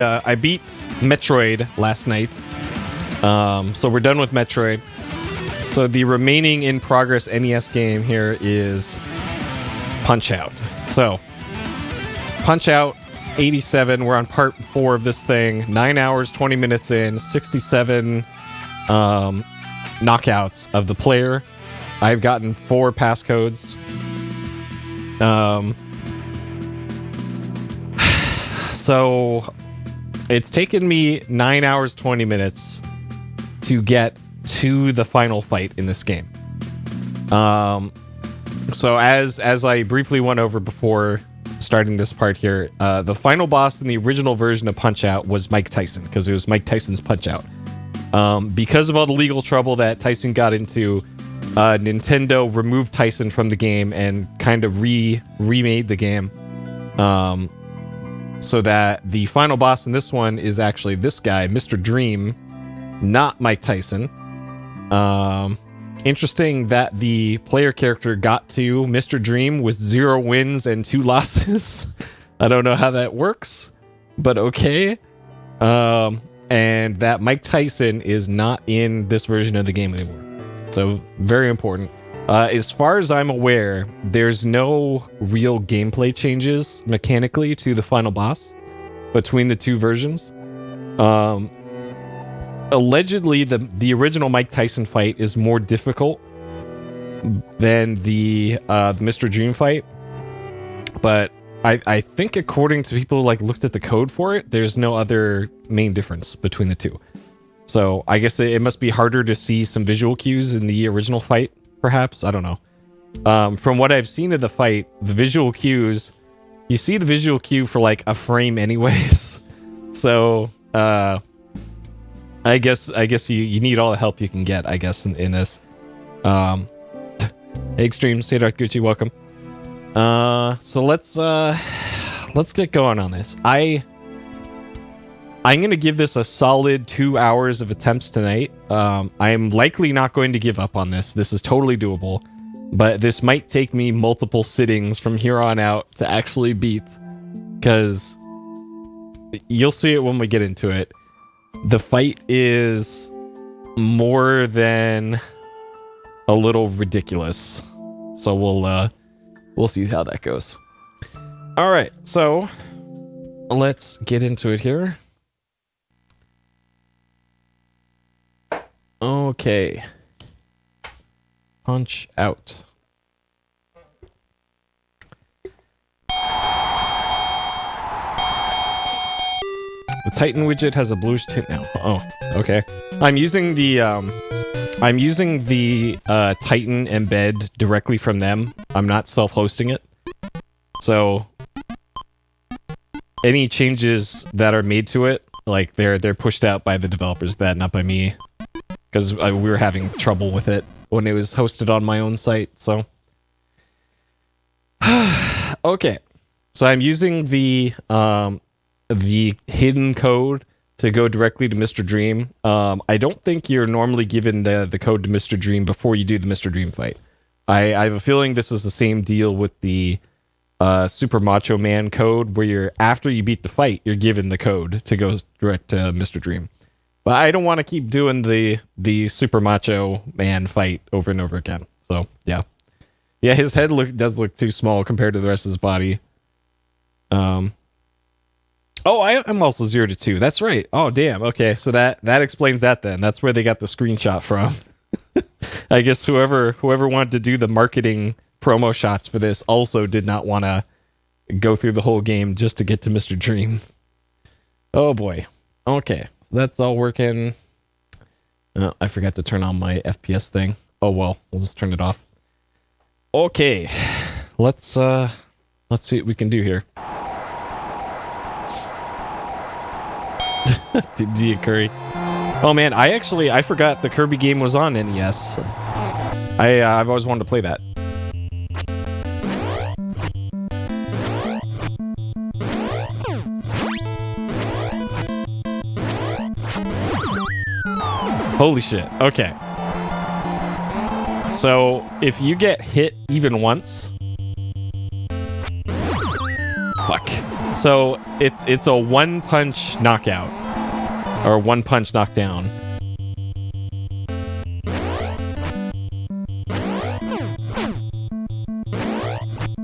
I beat Metroid last night. So we're done with Metroid. So the remaining in progress NES game here is Punch-Out. So Punch-Out 87. We're on part 4 of this thing. 9 hours, 20 minutes in, 67 knockouts of the player. I've gotten 4 passcodes. So it's taken me 9 hours, 20 minutes to get to the final fight in this game. So as I briefly went over before starting this part here, the final boss in the original version of Punch-Out was Mike Tyson, because it was Mike Tyson's Punch-Out. Because of all the legal trouble that Tyson got into, Nintendo removed Tyson from the game and kind of remade the game, so that the final boss in this one is actually this guy, Mr. Dream, not Mike Tyson. Interesting that the player character got to Mr. Dream with 0 wins and 2 losses. I don't know how that works, but okay. And that Mike Tyson is not in this version of the game anymore. So, very important. As far as I'm aware, there's no real gameplay changes mechanically to the final boss between the 2 versions. Allegedly, the original Mike Tyson fight is more difficult than the Mr. Dream fight, but I think according to people like looked at the code for it, there's no other main difference between the 2. So I guess it must be harder to see some visual cues in the original fight, perhaps. I don't know. From what I've seen of the fight, the visual cues, you see the visual cue for like a frame anyways. So I guess you need all the help you can get, I guess, in this. Hey, Extreme, State Art Gucci, welcome. So let's get going on this. I'm going to give this a solid 2 hours of attempts tonight. I am likely not going to give up on this. This is totally doable, but this might take me multiple sittings from here on out to actually beat, because you'll see it when we get into it. The fight is more than a little ridiculous. So we'll see how that goes. All right, so let's get into it here. Okay. Punch-Out. The Titan widget has a bluish tint now. Oh, okay. I'm using the Titan embed directly from them. I'm not self-hosting it. So any changes that are made to it, like they're pushed out by the developers, that not by me, because we were having trouble with it when it was hosted on my own site. So okay. So I'm using the hidden code to go directly to Mr. Dream. I don't think you're normally given the code to Mr. Dream before you do the Mr. Dream fight. I have a feeling this is the same deal with the Super Macho Man code, where after you beat the fight, you're given the code to go direct to Mr. Dream. But I don't want to keep doing the Super Macho Man fight over and over again. So yeah, his head does look too small compared to the rest of his body. Oh, I'm also 0 to 2. That's right. Oh, damn. Okay, so that explains that then. That's where they got the screenshot from. I guess whoever wanted to do the marketing promo shots for this also did not want to go through the whole game just to get to Mr. Dream. Oh, boy. Okay, so that's all working. Oh, I forgot to turn on my FPS thing. Oh, well, we'll just turn it off. Okay, let's see what we can do here. D Curry. Oh man, I forgot the Kirby game was on NES. I've always wanted to play that. Holy shit. Okay. So if you get hit even once, fuck. So it's a one punch knockout or one punch knockdown.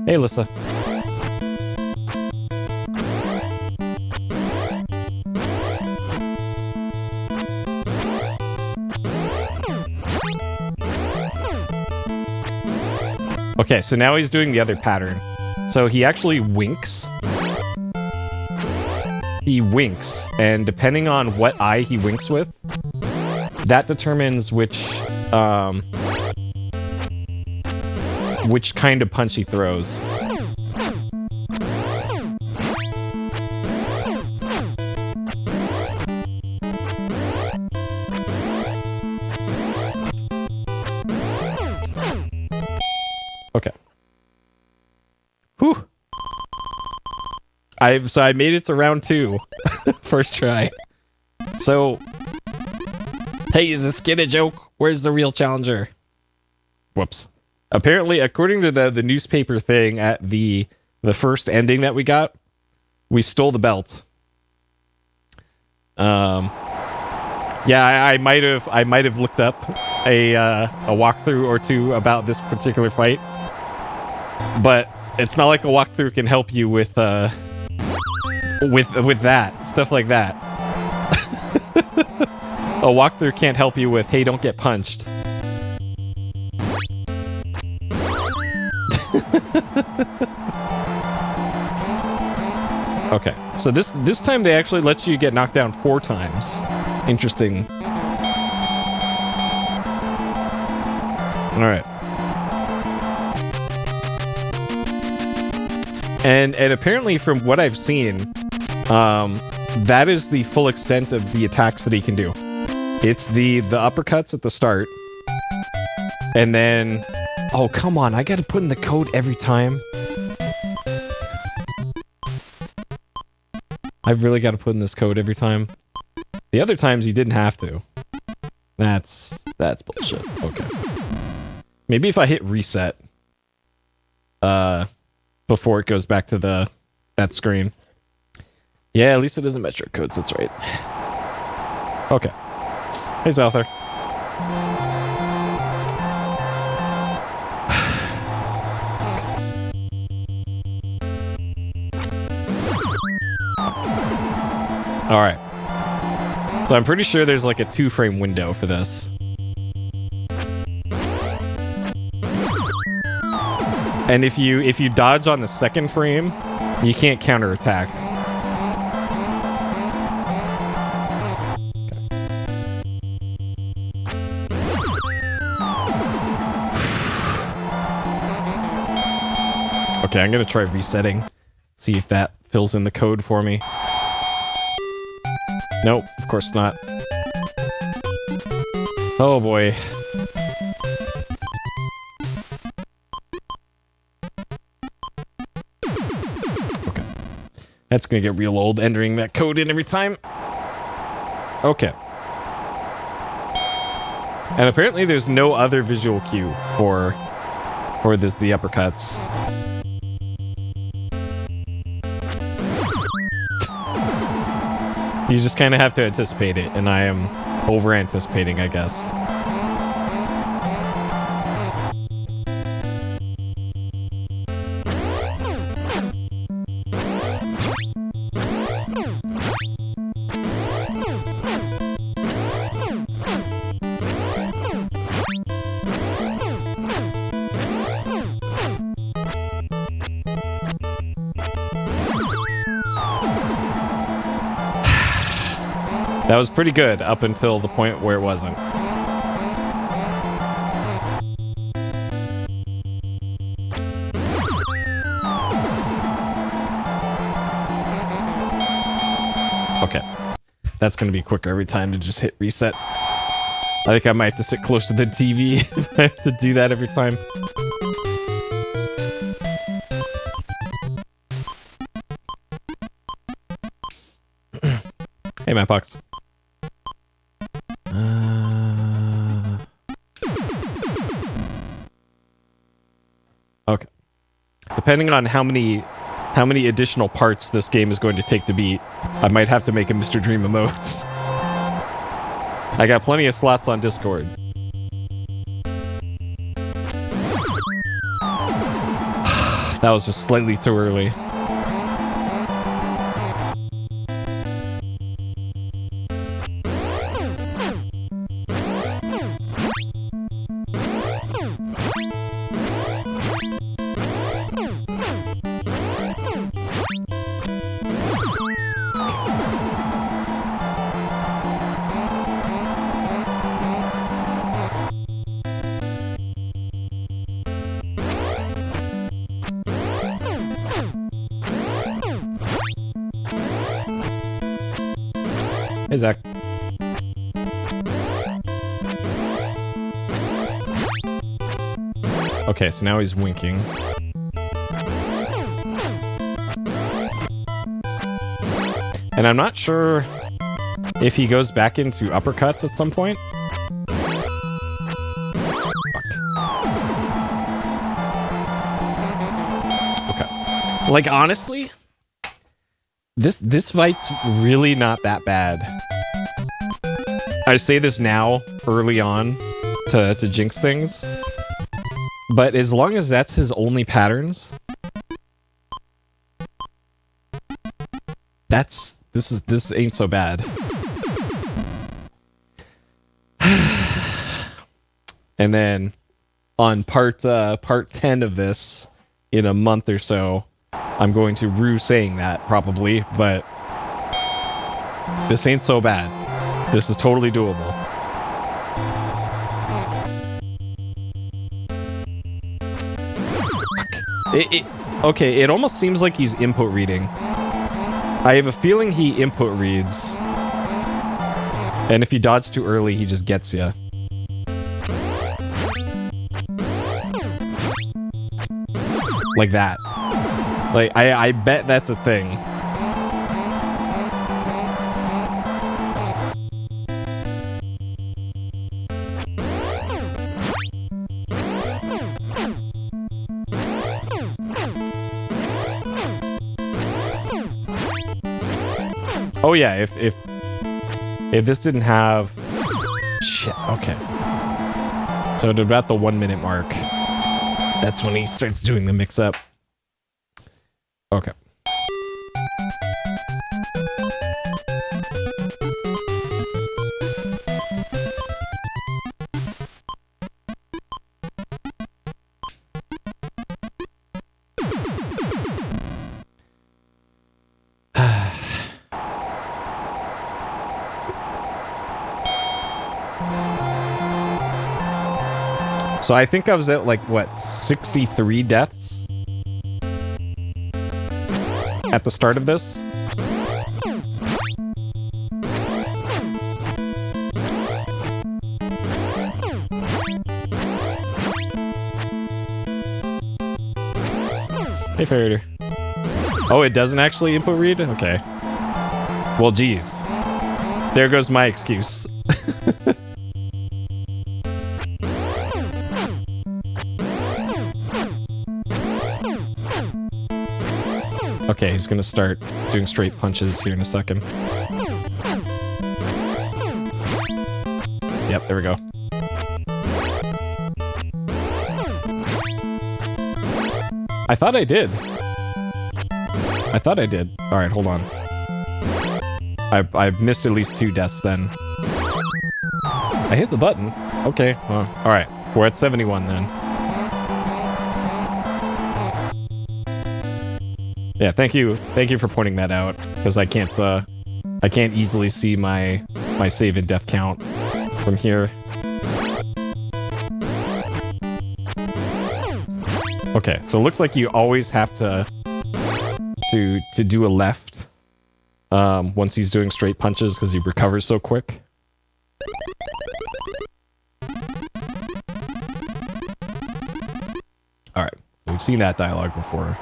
Hey, Lissa. Okay, so now he's doing the other pattern. So he actually winks. He winks, and depending on what eye he winks with, that determines which kind of punch he throws. Okay. Whew. So I made it to round 2. First try. So, hey, is this kid a joke? Where's the real challenger? Whoops. Apparently, according to the newspaper thing at the first ending that we got, we stole the belt. Yeah, I might have looked up a walkthrough or two about this particular fight, but it's not like a walkthrough can help you with that stuff like that. A walkthrough can't help you with, hey, don't get punched. Okay, so this time they actually let you get knocked down 4 times. Interesting. All right. And apparently, from what I've seen, that is the full extent of the attacks that he can do. It's the uppercuts at the start, and then, oh come on, I gotta put in the code every time. I've really got to put in this code every time. The other times you didn't have to. That's bullshit. Okay. Maybe if I hit reset before it goes back to that screen. Yeah, at least it isn't metric codes, that's right. Okay. Hey, Souther. Alright. So I'm pretty sure there's like a 2-frame window for this. And if you dodge on the 2nd frame, you can't counterattack. Okay, I'm gonna try resetting. See if that fills in the code for me. Nope, of course not. Oh boy. Okay. That's gonna get real old, entering that code in every time. Okay. And apparently there's no other visual cue for the uppercuts. You just kind of have to anticipate it, and I am over-anticipating, I guess. That was pretty good up until the point where it wasn't. Okay. That's going to be quicker every time to just hit reset. I think I might have to sit close to the TV if I have to do that every time. Hey, Mapbox. Okay. Depending on how many how many additional parts this game is going to take to beat. I might have to make a Mr. Dream emotes. I got plenty of slots on Discord. That was just slightly too early. Hey, Zach. Okay, so now he's winking. And I'm not sure if he goes back into uppercuts at some point. Okay. Like, honestly, this fight's really not that bad. I say this now, early on, to jinx things. But as long as that's his only patterns, this ain't so bad. And then on part 10 of this, in a month or so, I'm going to rue saying that probably, but this ain't so bad. This is totally doable. Okay, it almost seems like he's input reading. I have a feeling he input reads. And if you dodge too early, he just gets you. Like that. Like, I bet that's a thing. Oh yeah, if this didn't have... Shit, okay. So at about the 1 minute mark, that's when he starts doing the mix-up. Okay. So I think I was at, like, what, 63 deaths? At the start of this? Hey, Faraday. Oh, it doesn't actually input read? Okay. Well, geez. There goes my excuse. Okay, he's gonna start doing straight punches here in a second. Yep, there we go. I thought I did. Alright, hold on. I've missed at least 2 deaths then. I hit the button. Okay, well, alright. We're at 71 then. Yeah, thank you for pointing that out, because I can't easily see my save and death count from here. Okay, so it looks like you always have to do a left once he's doing straight punches, because he recovers so quick. Alright, so we've seen that dialogue before.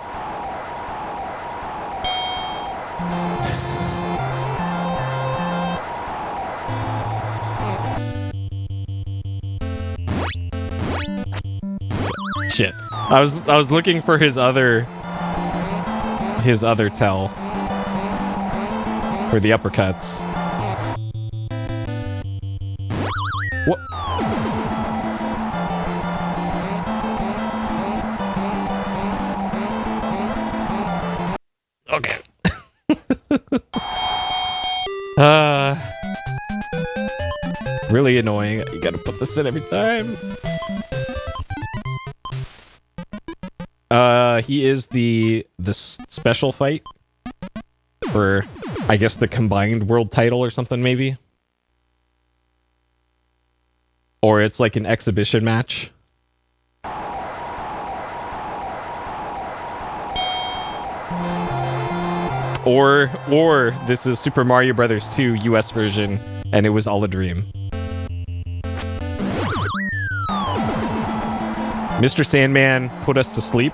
Shit. I was looking for his other his other tell. For the uppercuts. What? Okay. Really annoying. You gotta put this in every time. He is the special fight for, I guess, the combined world title or something, maybe. Or it's like an exhibition match. Or this is Super Mario Brothers 2 US version, and it was all a dream. Mr. Sandman put us to sleep,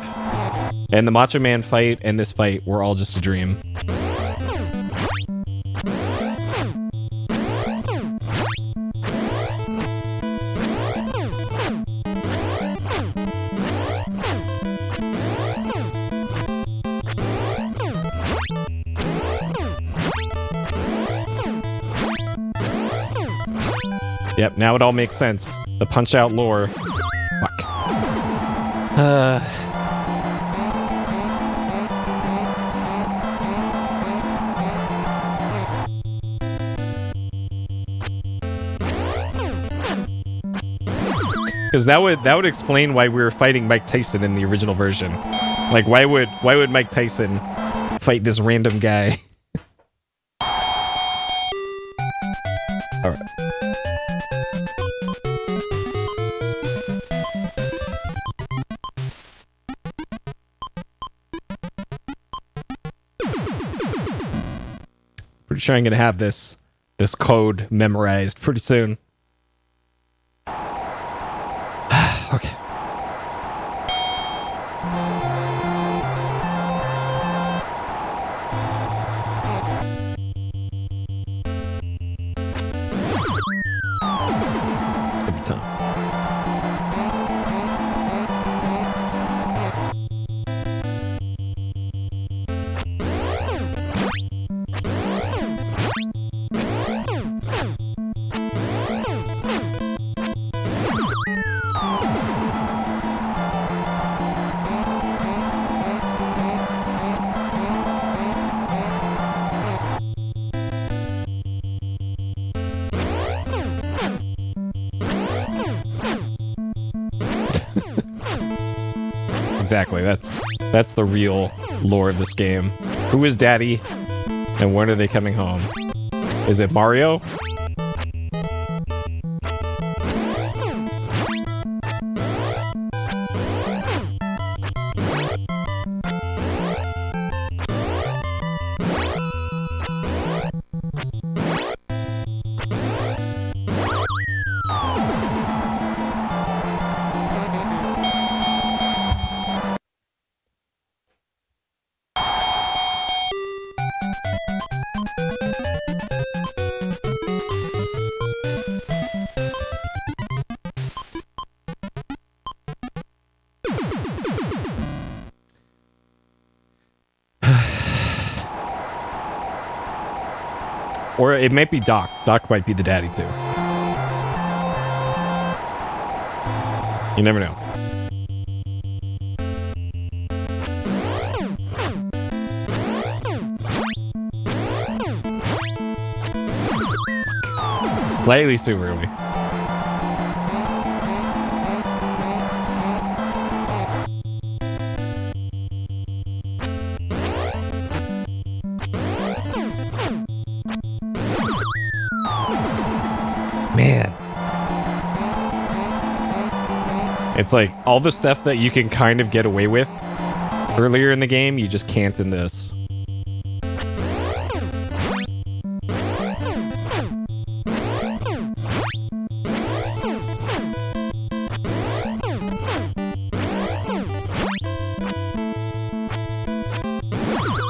and the Macho Man fight and this fight were all just a dream. Yep, now it all makes sense. The Punch-Out lore. Fuck. Because that would explain why we were fighting Mike Tyson in the original version. Like, why would Mike Tyson fight this random guy? All right. Pretty sure I'm gonna have this code memorized pretty soon. Okay. Every time. Exactly, that's the real lore of this game. Who is Daddy, and when are they coming home? Is it Mario? Or it might be Doc. Doc might be the daddy, too. You never know. Slightly too early. Man. It's like all the stuff that you can kind of get away with earlier in the game, you just can't in this.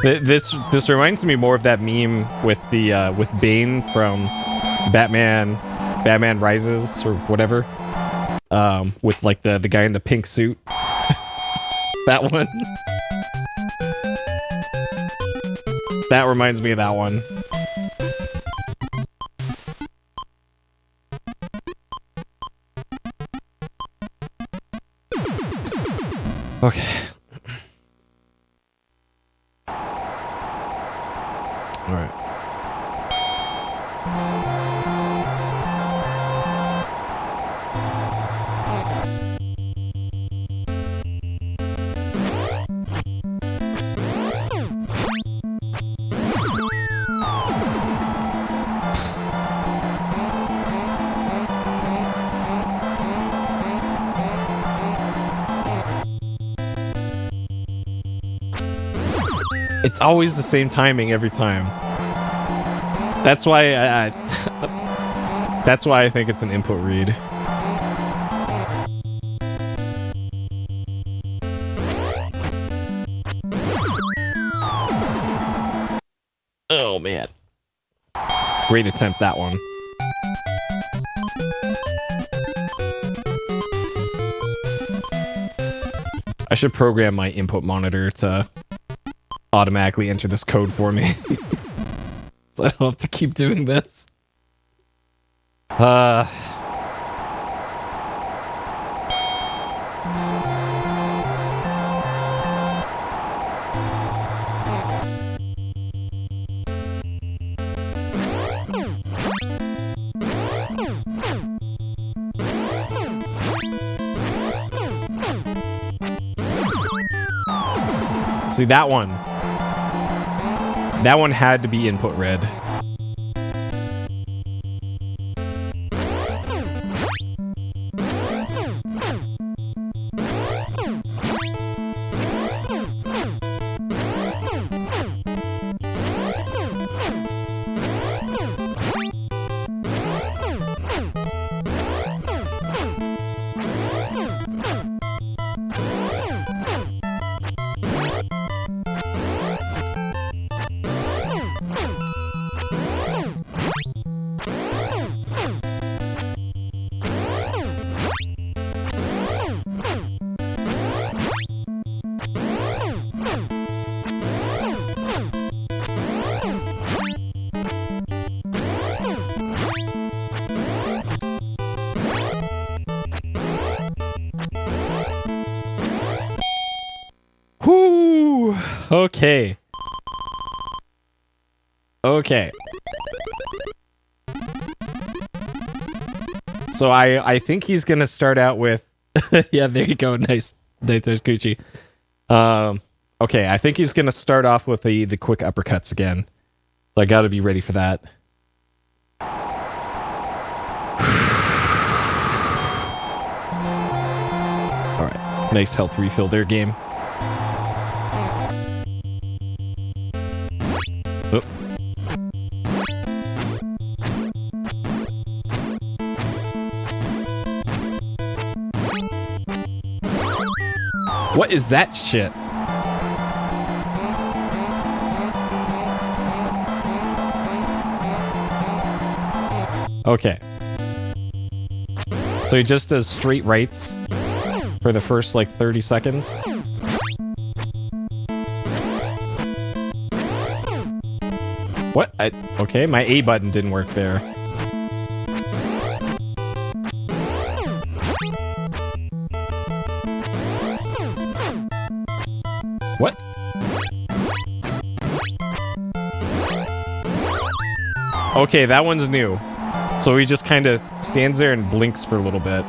This reminds me more of that meme with the with Bane from Batman Rises or whatever, with like the guy in the pink suit. That one. That reminds me of that one. Okay. All right. It's always the same timing every time. That's why that's why I think it's an input read. Oh man. Great attempt, that one. I should program my input monitor to automatically enter this code for me. So I don't have to keep doing this. See, that one. That one had to be input red. Whoo! Okay. Okay. So I think he's gonna start out with yeah, there you go. Nice. There's Gucci. Okay, I think he's gonna start off with the quick uppercuts again. So I gotta be ready for that. Alright. Nice health refill there, game. Oh. What is that shit? Okay. So he just does straight rights for the first, like, 30 seconds. What? Okay, my A button didn't work there. What? Okay, that one's new. So he just kind of stands there and blinks for a little bit.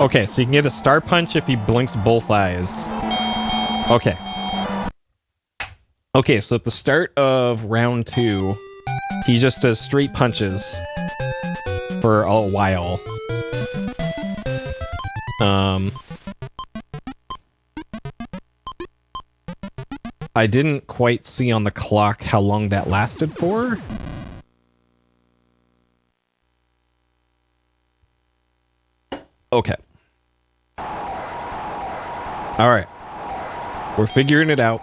Okay, so you can get a star punch if he blinks both eyes. Okay. Okay, so at the start of round 2, he just does straight punches for a while. I didn't quite see on the clock how long that lasted for. Okay. All right. We're figuring it out.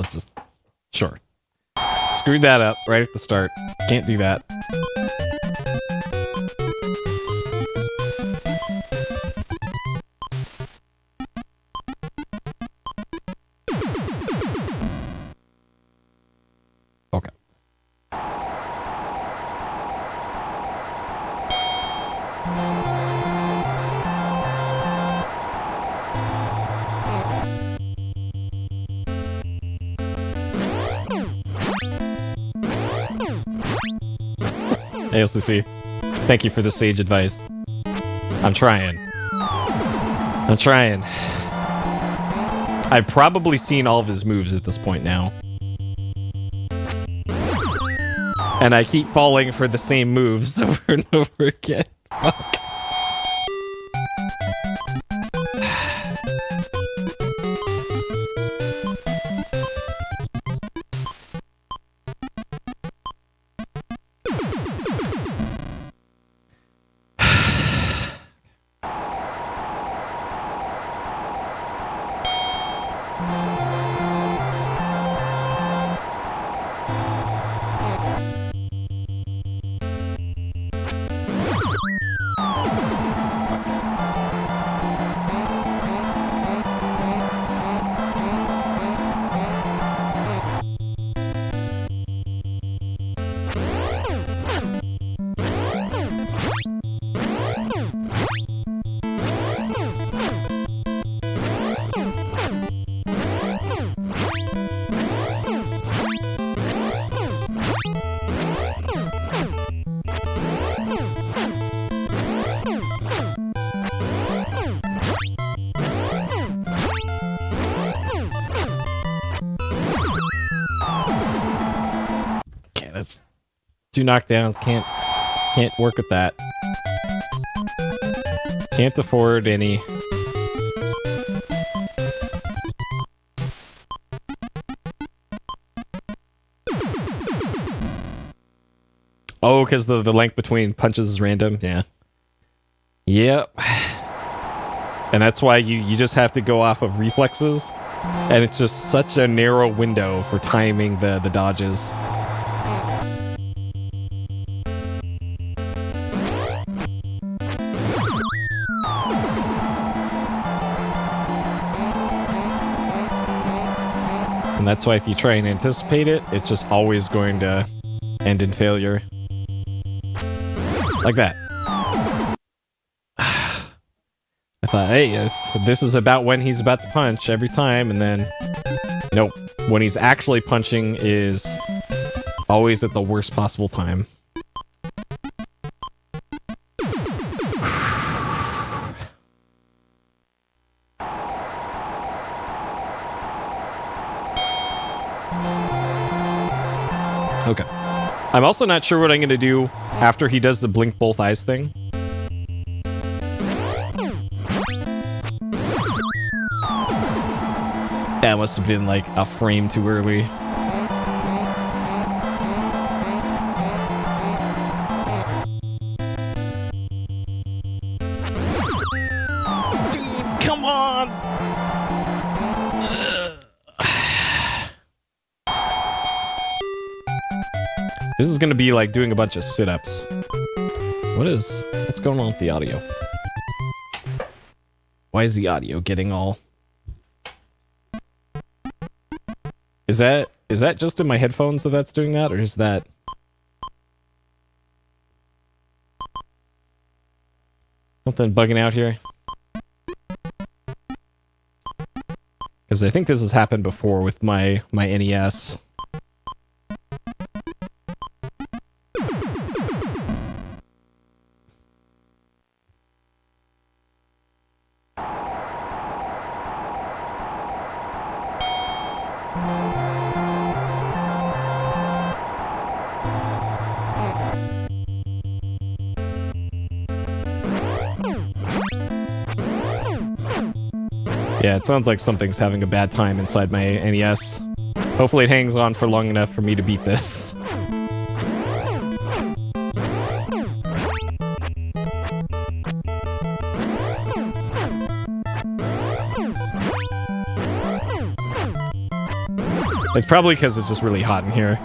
Let's just... Sure. Screwed that up right at the start. Can't do that. Okay. Hey, LCC. Thank you for the sage advice. I'm trying. I've probably seen all of his moves at this point now. And I keep falling for the same moves over and over again. Fuck. Two knockdowns, can't work with that. Can't afford any. Oh, because the length between punches is random? Yeah. Yep. And that's why you just have to go off of reflexes. And it's just such a narrow window for timing the dodges. And that's why if you try and anticipate it, it's just always going to end in failure. Like that. I thought, hey, this is about when he's about to punch every time, and then... Nope. When he's actually punching is always at the worst possible time. Okay. I'm also not sure what I'm going to do after he does the blink both eyes thing. That must have been like a frame too early. Dude, come on! This is gonna be like doing a bunch of sit-ups. What's going on with the audio? Why is the audio getting all... Is that just in my headphones that's doing that, or is that... something bugging out here? Because I think this has happened before with my NES. Yeah, it sounds like something's having a bad time inside my NES. Hopefully it hangs on for long enough for me to beat this. It's probably because it's just really hot in here.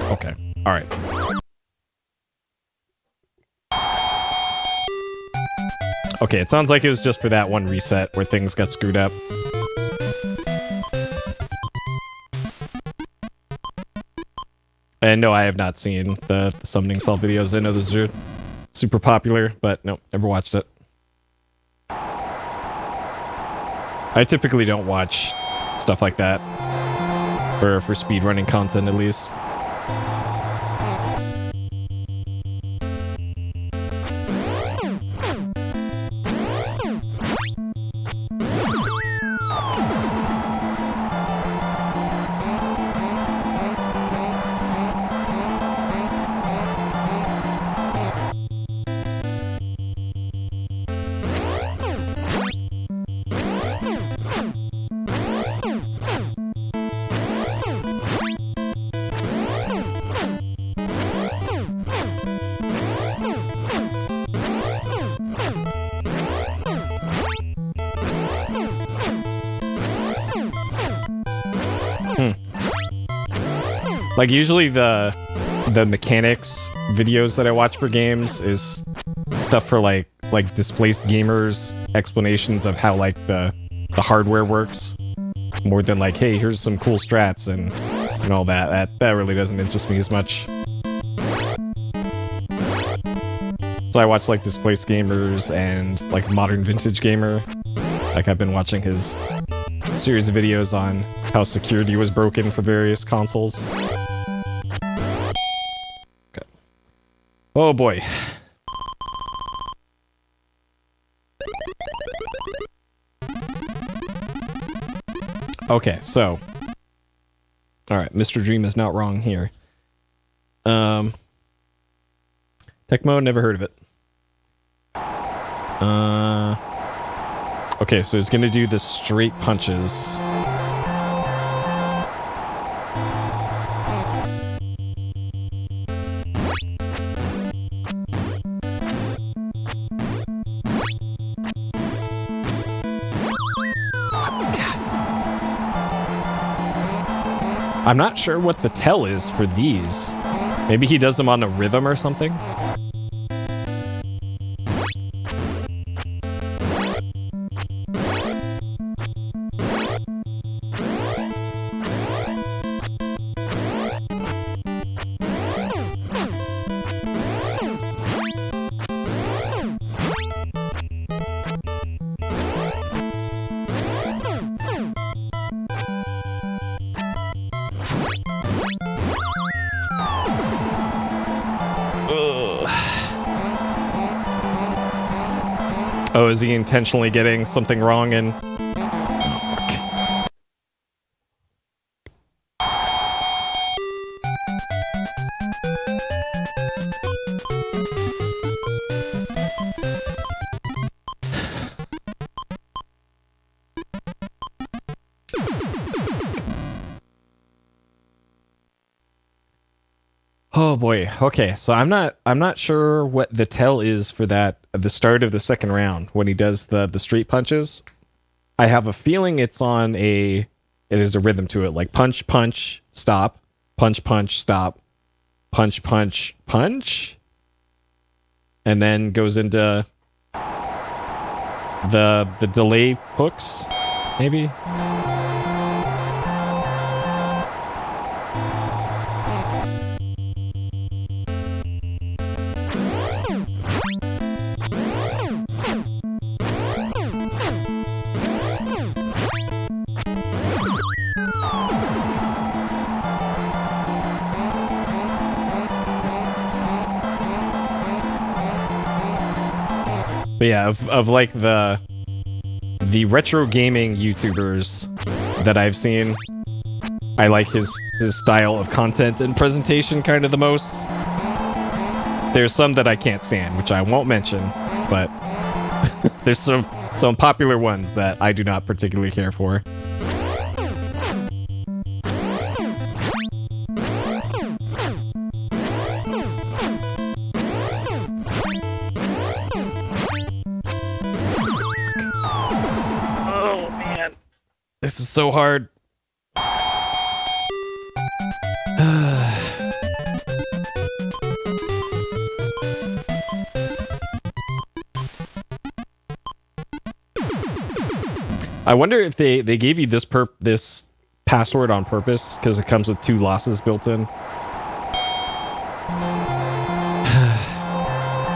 Okay. All right. Okay, it sounds like it was just for that one reset where things got screwed up. And no, I have not seen the Summoning Salt videos. I know those are super popular, but no, never watched it. I typically don't watch stuff like that. For speedrunning content, at least. Like, usually the mechanics videos that I watch for games is stuff for like displaced gamers, explanations of how like the hardware works, more than like, hey, here's some cool strats and all that. That really doesn't interest me as much. So I watch like Displaced Gamers and like Modern Vintage Gamer. Like, I've been watching his series of videos on how security was broken for various consoles. Oh boy. Okay, so. Alright, Mr. Dream is not wrong here. Tecmo, never heard of it. Okay, so it's gonna do the straight punches. I'm not sure what the tell is for these. Maybe he does them on a rhythm or something? Oh, is he intentionally getting something wrong and... Oh, fuck. Oh boy. Okay, so I'm not sure what the tell is for that at the start of the second round when he does the straight punches. I have a feeling it's on there's a rhythm to it, like punch, punch, stop, punch, punch, stop, punch, punch, punch, and then goes into the delay hooks, maybe. But yeah, of like the retro gaming YouTubers that I've seen, I like his style of content and presentation kind of the most. There's some that I can't stand, which I won't mention, but there's some popular ones that I do not particularly care for. This is so hard. I wonder if they gave you this password on purpose because it comes with 2 losses built in.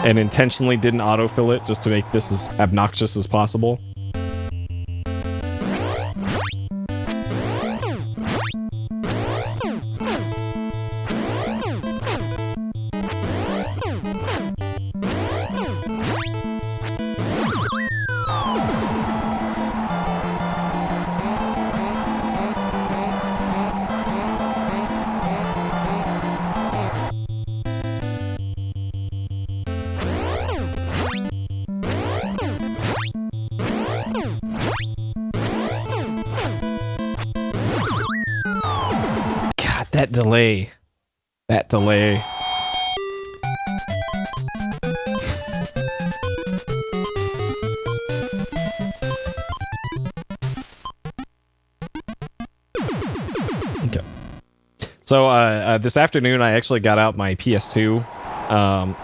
And intentionally didn't autofill it just to make this as obnoxious as possible. That delay. That delay. Okay. So this afternoon I actually got out my PS2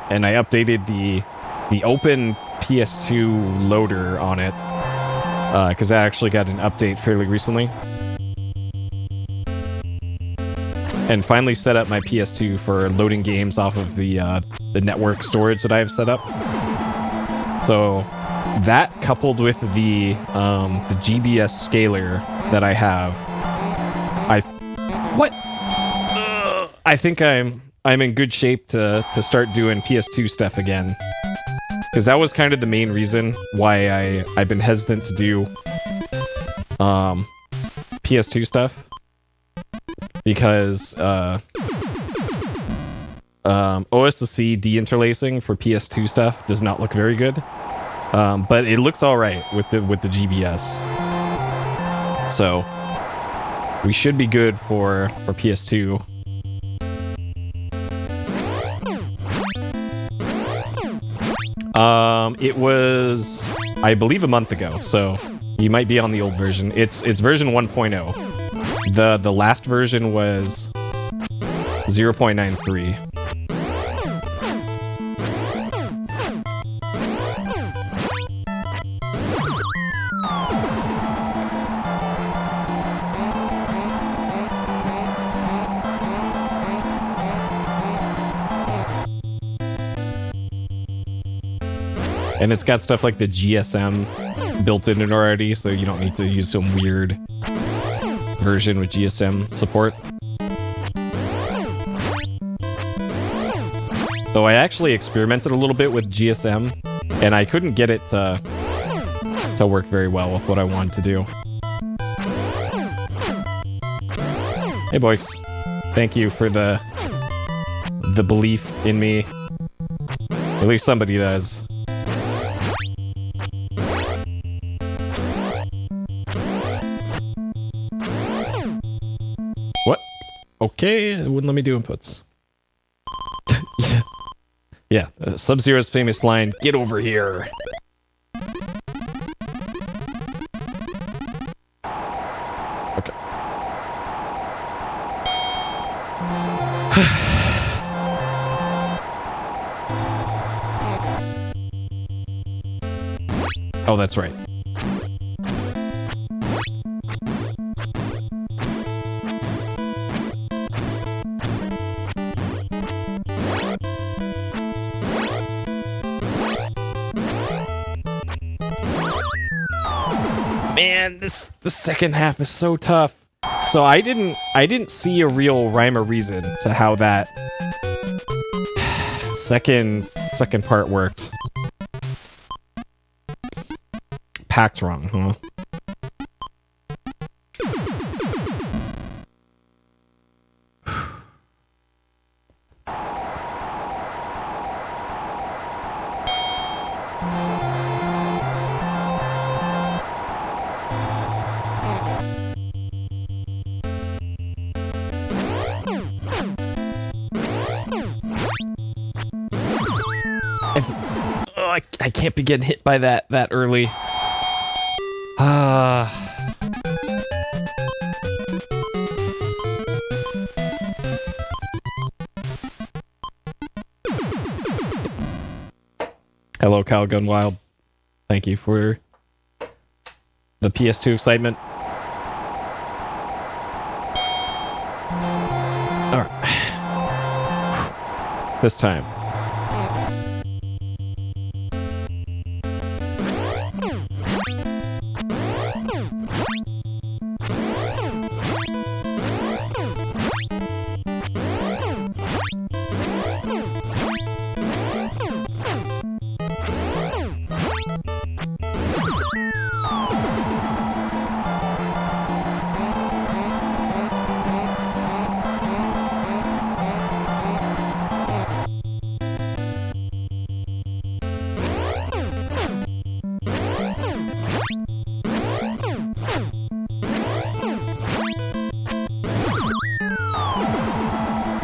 and I updated the open PS2 loader on it because I actually got an update fairly recently. And finally set up my PS2 for loading games off of the network storage that I have set up. So that coupled with the GBS scaler that I have, I think I'm in good shape to start doing PS2 stuff again. Because that was kind of the main reason why I've been hesitant to do PS2 stuff. Because OSC deinterlacing for PS2 stuff does not look very good, but it looks all right with the GBS. So we should be good for PS2. It was, I believe, a month ago, so you might be on the old version. It's version 1.0. The last version was 0.93. And it's got stuff like the GSM built in it already, so you don't need to use some weird version with GSM support. Though I actually experimented a little bit with GSM, and I couldn't get it to work very well with what I wanted to do. Hey, boys. Thank you for the belief in me. At least somebody does. What? Okay, it wouldn't let me do inputs. Yeah, Sub-Zero's famous line, "Get over here." Okay. Oh, that's right. Man, the second half is so tough. So I didn't see a real rhyme or reason to how that second part worked. Packed wrong, huh? I can't be getting hit by that early. Hello, Calgun Wild. Thank you for the PS2 excitement. All right. This time.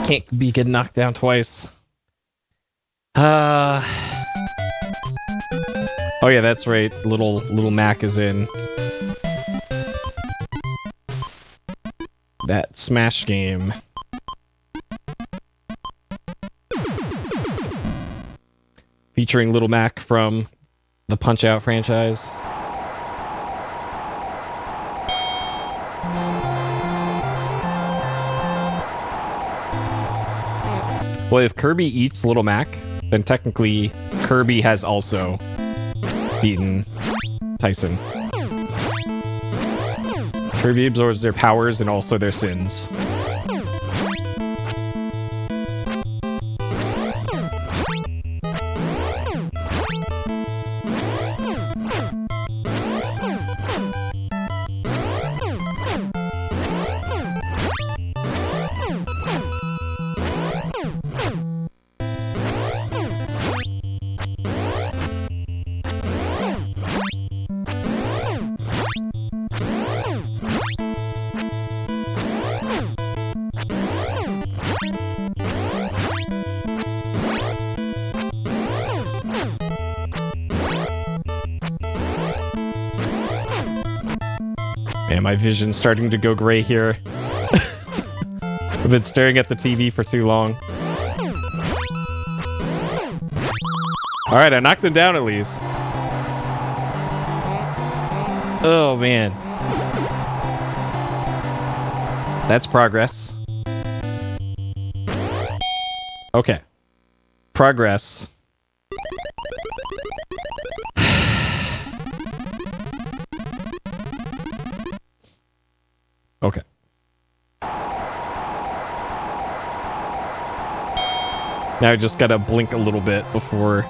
Can't be getting knocked down twice. Oh yeah, that's right. Little Mac is in that Smash game. Featuring Little Mac from the Punch-Out franchise. Well, if Kirby eats Little Mac, then technically Kirby has also beaten Tyson. Kirby absorbs their powers and also their sins. Man, my vision's starting to go gray here. I've been staring at the TV for too long. Alright, I knocked him down at least. Oh, man. That's progress. Okay. Progress. Okay. Now I just gotta blink a little bit before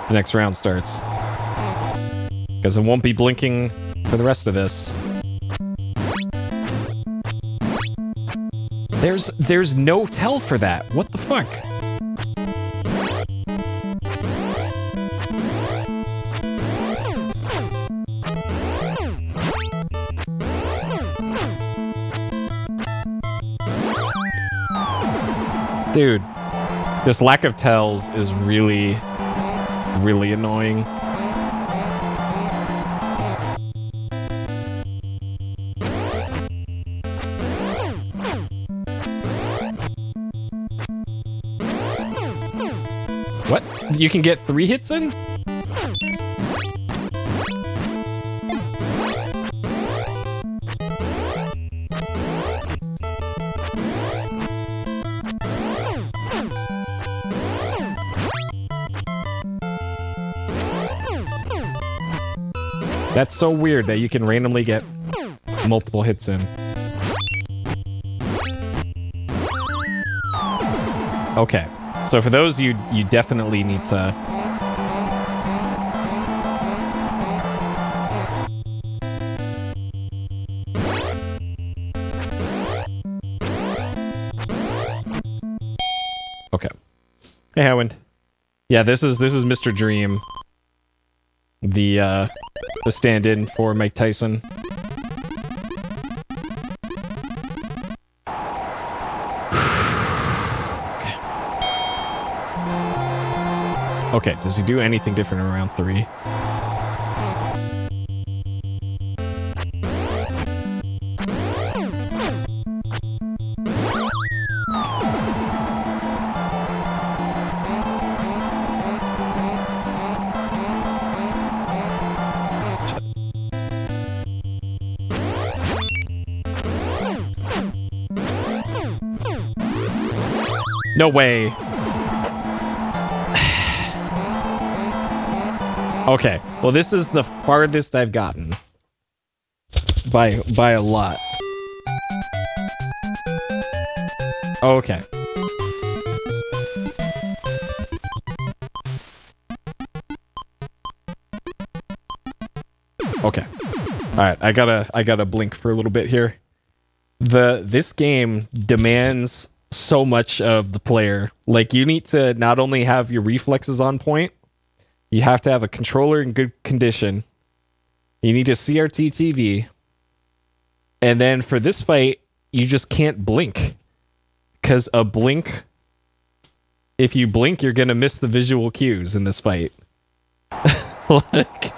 the next round starts. Because I won't be blinking for the rest of this. There's no tell for that. What the fuck? Dude, this lack of tells is really, really annoying. What? You can get 3 hits in? That's so weird that you can randomly get multiple hits in. Okay, so for those, you definitely need to... Okay. Hey, Howard. Yeah, this is Mr. Dream. The stand-in for Mike Tyson. Okay, does he do anything different in round 3? No way. Okay, well this is the farthest I've gotten. By a lot. Okay. Okay. Alright, I gotta blink for a little bit here. This game demands so much of the player. Like, you need to not only have your reflexes on point, you have to have a controller in good condition. You need a CRT TV. And then for this fight, you just can't blink. Because a blink... If you blink, you're going to miss the visual cues in this fight. Like...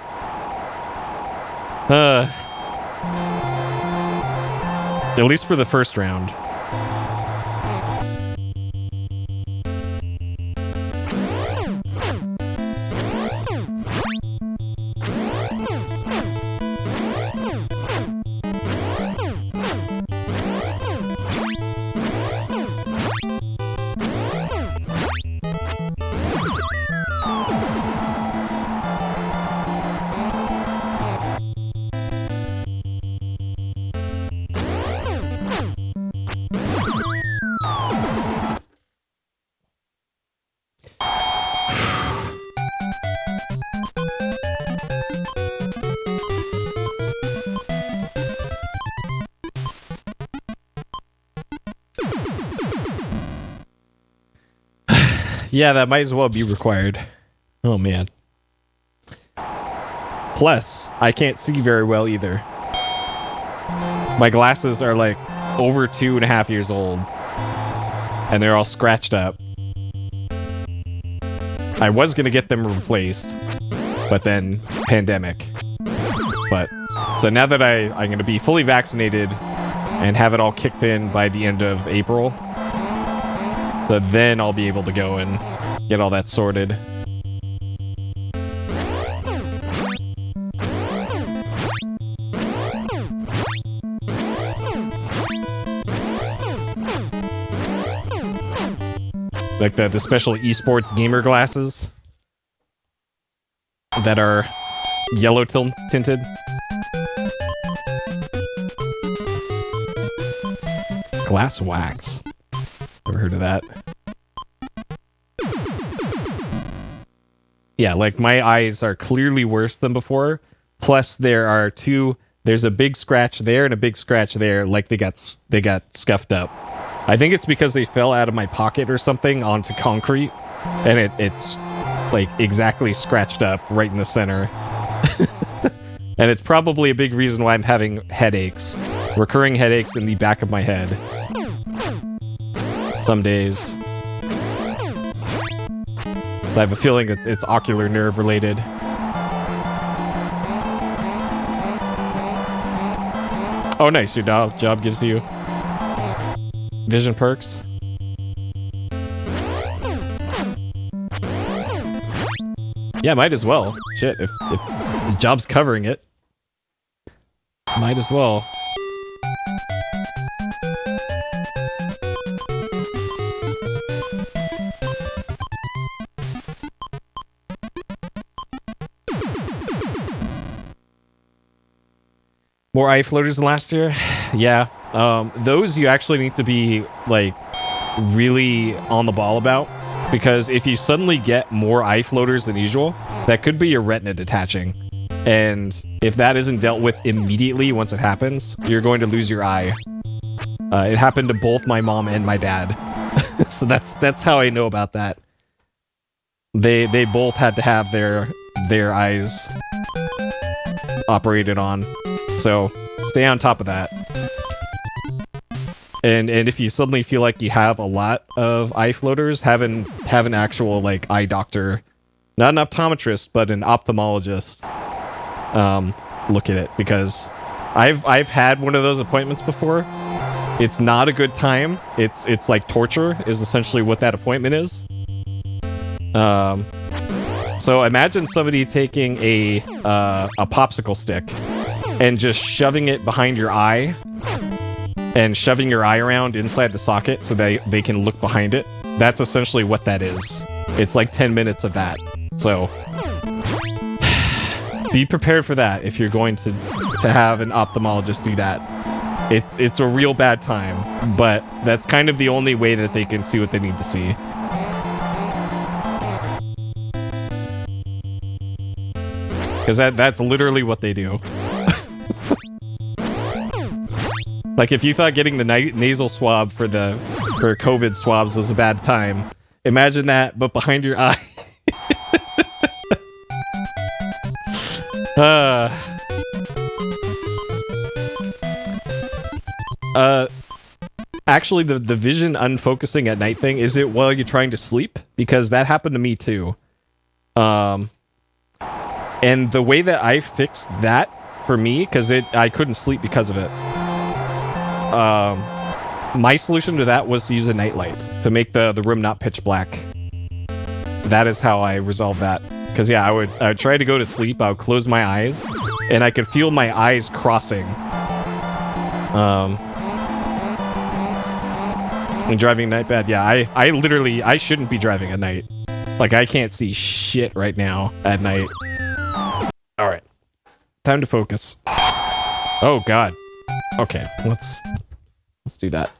At least for the first round. Yeah, that might as well be required. Oh, man. Plus, I can't see very well either. My glasses are like over 2.5 years old. And they're all scratched up. I was going to get them replaced. But then, pandemic. But, so now that I'm going to be fully vaccinated and have it all kicked in by the end of April. So then I'll be able to go and get all that sorted. Like the special esports gamer glasses that are yellow tinted. Glass wax. Never heard of that. Yeah, like my eyes are clearly worse than before. Plus there's a big scratch there and a big scratch there, like they got scuffed up. I think it's because they fell out of my pocket or something onto concrete, and it's like exactly scratched up right in the center. And it's probably a big reason why I'm having headaches. Recurring headaches in the back of my head. Some days. So I have a feeling that it's ocular nerve related. Oh, nice. Your job gives you vision perks. Yeah, might as well. Shit, if the job's covering it, might as well. More eye floaters than last year? Yeah. Those you actually need to be, like, really on the ball about. Because if you suddenly get more eye floaters than usual, that could be your retina detaching. And if that isn't dealt with immediately once it happens, you're going to lose your eye. It happened to both my mom and my dad. So that's how I know about that. They both had to have their eyes operated on. So stay on top of that. And if you suddenly feel like you have a lot of eye floaters, have an actual like eye doctor, not an optometrist, but an ophthalmologist, look at it, because I've had one of those appointments before. It's not a good time. It's like torture is essentially what that appointment is. So imagine somebody taking a popsicle stick and just shoving it behind your eye and shoving your eye around inside the socket so they can look behind it. That's essentially what that is. It's like 10 minutes of that. So be prepared for that if you're going to have an ophthalmologist do that. It's a real bad time, but that's kind of the only way that they can see what they need to see. Because that's literally what they do. Like, if you thought getting the nasal swab for COVID swabs was a bad time, imagine that, but behind your eye. Actually, the vision unfocusing at night thing, is it while you're trying to sleep? Because that happened to me too. And the way that I fixed that for me, because I couldn't sleep because of it. My solution to that was to use a nightlight to make the room not pitch black. That is how I resolved that. Because yeah, I would try to go to sleep. I would close my eyes, and I could feel my eyes crossing. And driving night bad. Yeah, I literally shouldn't be driving at night. Like, I can't see shit right now at night. All right, time to focus. Oh God. Okay, let's do that.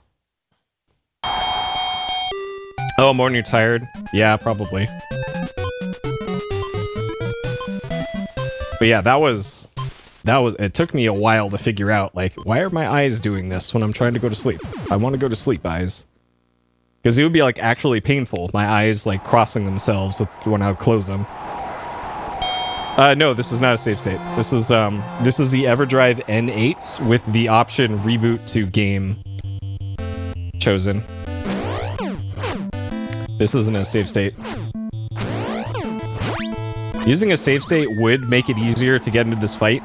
Oh, morning, you're tired? Yeah, probably. But yeah, that was. It took me a while to figure out, like, why are my eyes doing this when I'm trying to go to sleep? I want to go to sleep, eyes. Because it would be, like, actually painful. My eyes, like, crossing themselves when I would close them. No, this is not a save state. This is the EverDrive N8 with the option reboot to game chosen. This isn't a save state. Using a save state would make it easier to get into this fight,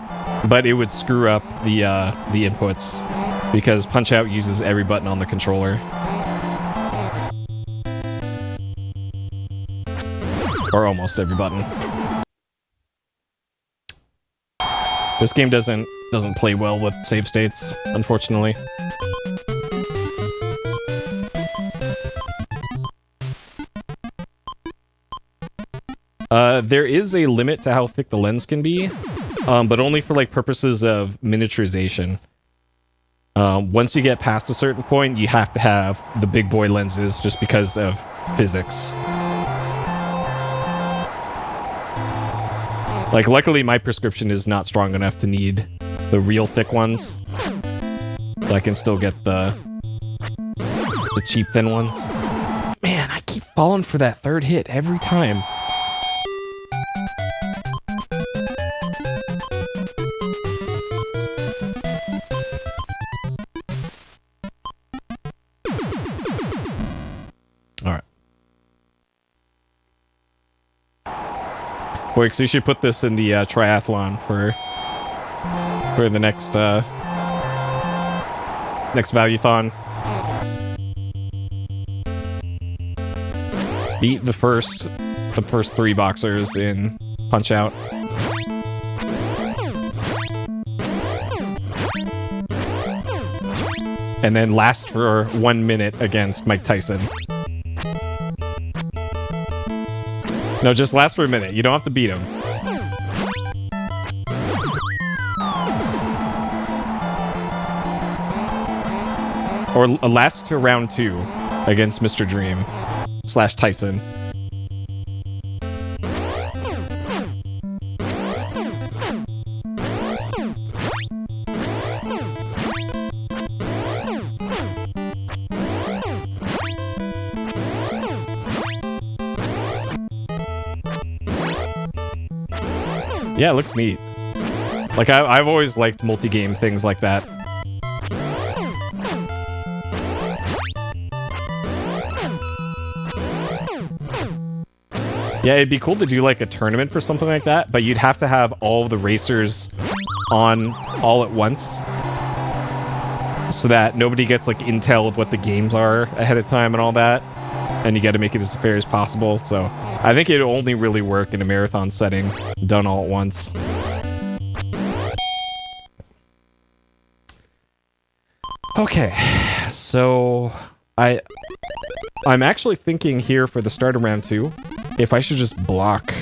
but it would screw up the inputs because Punch-Out uses every button on the controller. Or almost every button. This game doesn't play well with save states, unfortunately. There is a limit to how thick the lens can be, but only for like purposes of miniaturization. Once you get past a certain point, you have to have the big boy lenses just because of physics. Like, luckily my prescription is not strong enough to need the real thick ones. So I can still get the cheap thin ones. Man, I keep falling for that third hit every time. Wait, so you should put this in the triathlon for the next Valuethon. Beat the first 3 boxers in Punch-Out. And then last for 1 minute against Mike Tyson. No, just last for a minute. You don't have to beat him. Or last to round 2 against Mr. Dream / Tyson. Yeah, it looks neat. Like, I've always liked multi-game things like that. Yeah, it'd be cool to do, like, a tournament for something like that, but you'd have to have all of the racers on all at once so that nobody gets, like, intel of what the games are ahead of time and all that, and you got to make it as fair as possible, so I think it'd only really work in a marathon setting, done all at once. Okay, so I'm actually thinking here for the start of round 2 if I should just block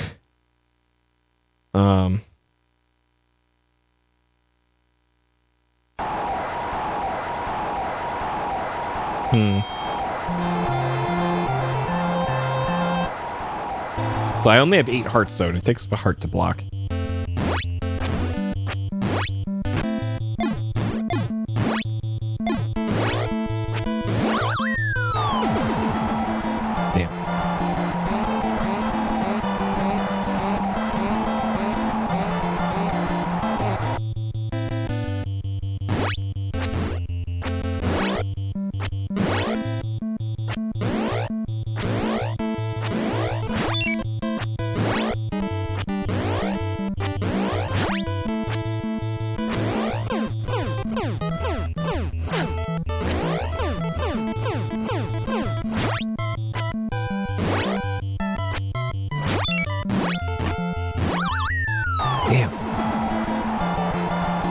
so I only have 8 hearts though, and it takes a heart to block.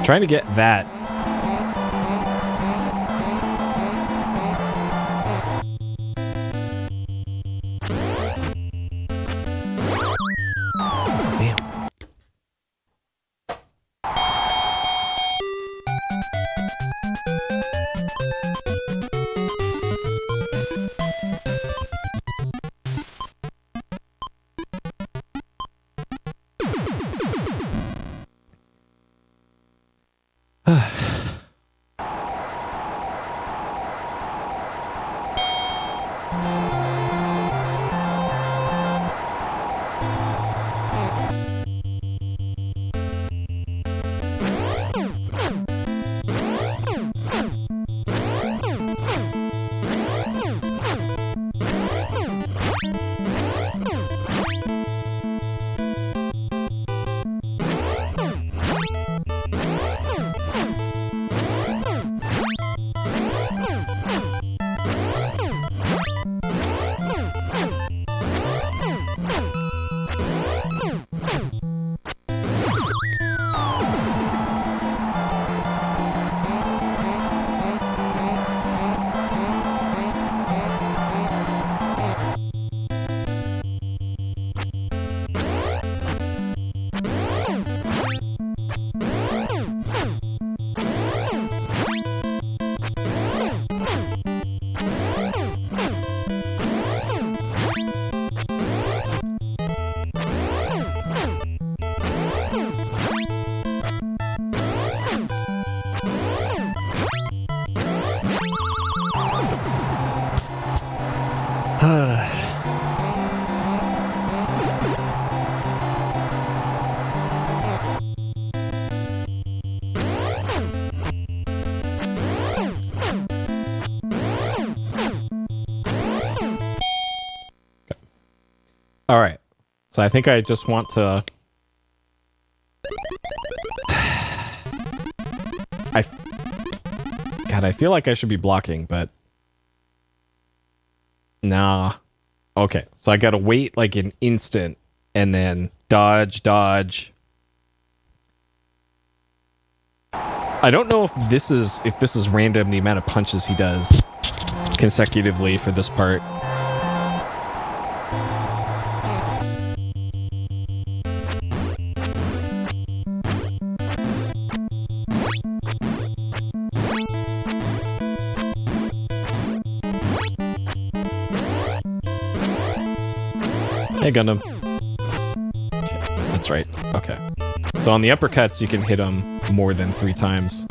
Trying to get that. Damn. All right. So I think I just want to... God, I feel like I should be blocking, but... Nah. Okay, so I gotta wait like an instant, and then dodge, dodge. I don't know if this is random, the amount of punches he does consecutively for this part. Hey, Gundam. That's right. Okay. So on the uppercuts, you can hit them more than 3 times.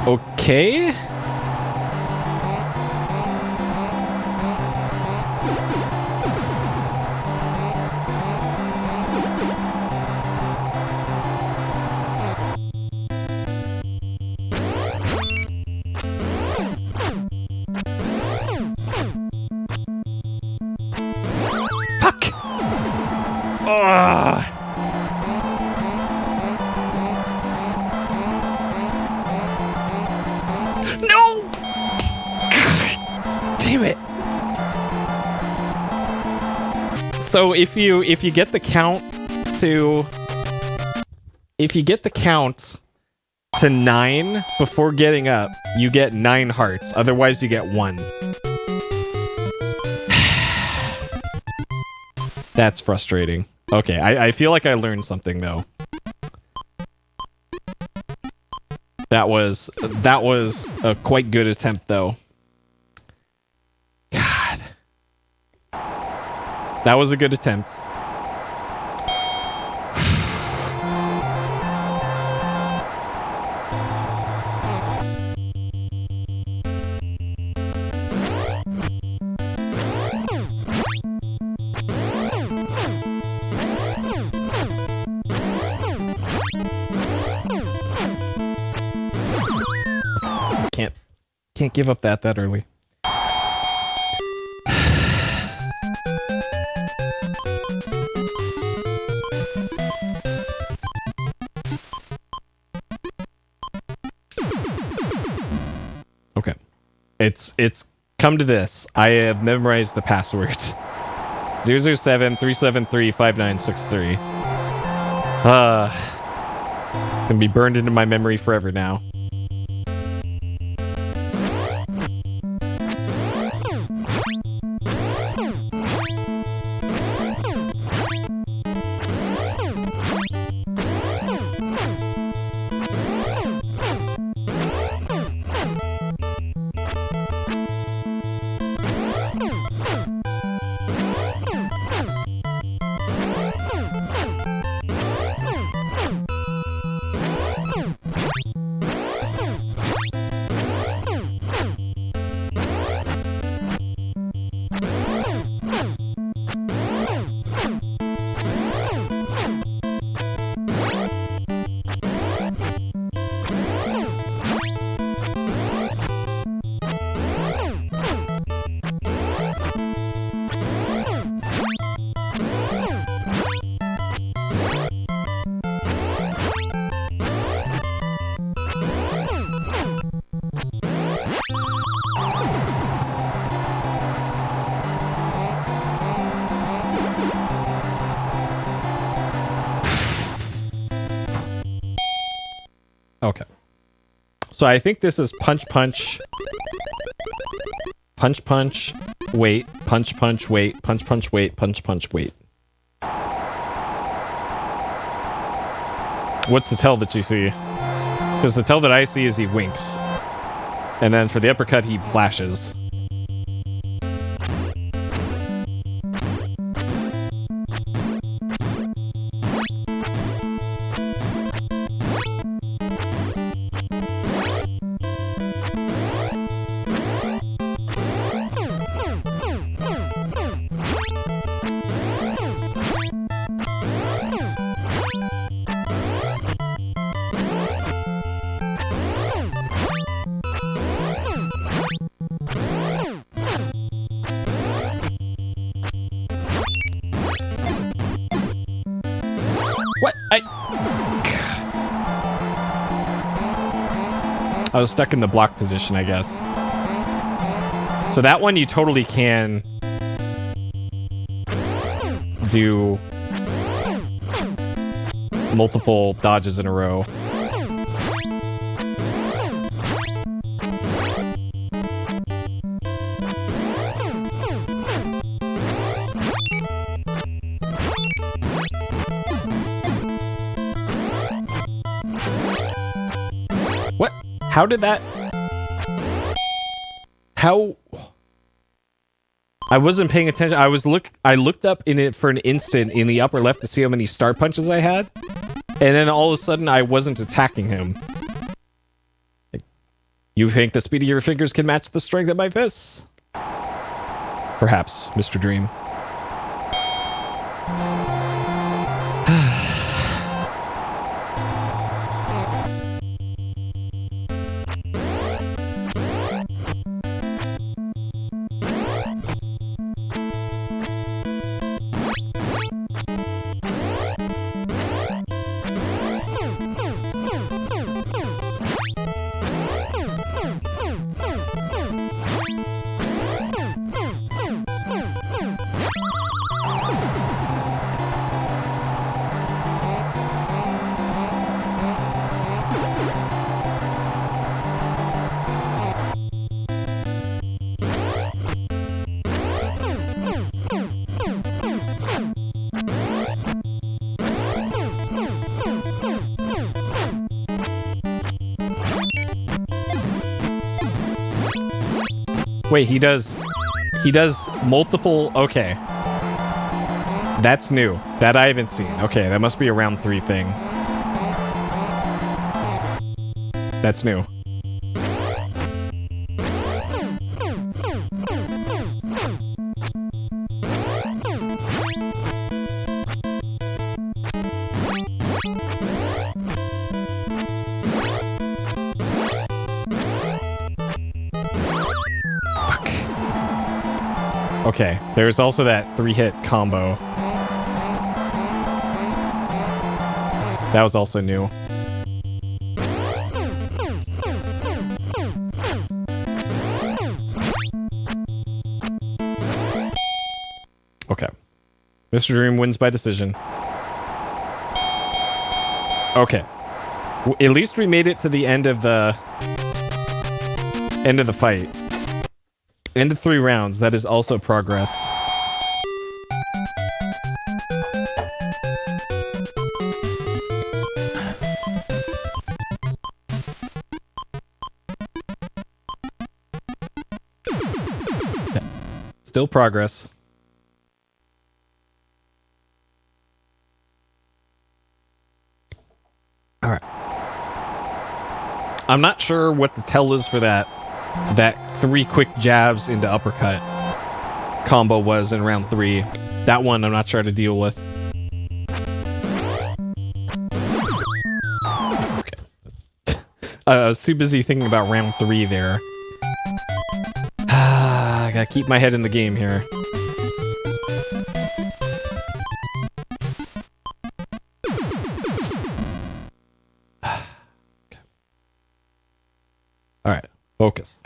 Okay. Fuck! Ugh. No! Damn it. So if you get the count to 9 before getting up, you get 9 hearts. Otherwise you get 1. That's frustrating. Okay, I feel like I learned something though. That was a quite good attempt though. God. That was a good attempt. Can't give up that early. Okay. It's come to this. I have memorized the passwords. 007-373-5963. Gonna be burned into my memory forever now. Okay. So I think this is punch, punch. Punch, punch, wait. Punch, punch, wait. Punch, punch, wait. Punch, punch, wait. What's the tell that you see? Because the tell that I see is he winks. And then for the uppercut, he flashes. I was stuck in the block position, I guess. So that one you totally can do multiple dodges in a row. How did that... How... I wasn't paying attention. I looked up in it for an instant in the upper left to see how many star punches I had. And then all of a sudden, I wasn't attacking him. You think the speed of your fingers can match the strength of my fists? Perhaps, Mr. Dream. Wait, he does multiple... Okay. That's new. That I haven't seen. Okay, that must be a round 3 thing. That's new. Okay, there's also that 3-hit combo. That was also new. Okay. Mr. Dream wins by decision. Okay. At least we made it to the end of the fight. End of 3 rounds. That is also progress. Yeah. Still progress. All right. I'm not sure what the tell is for that 3 quick jabs into uppercut combo was in round 3. That one I'm not sure how to deal with. Okay. I was too busy thinking about round 3 there. I gotta keep my head in the game here. Okay. All right, focus.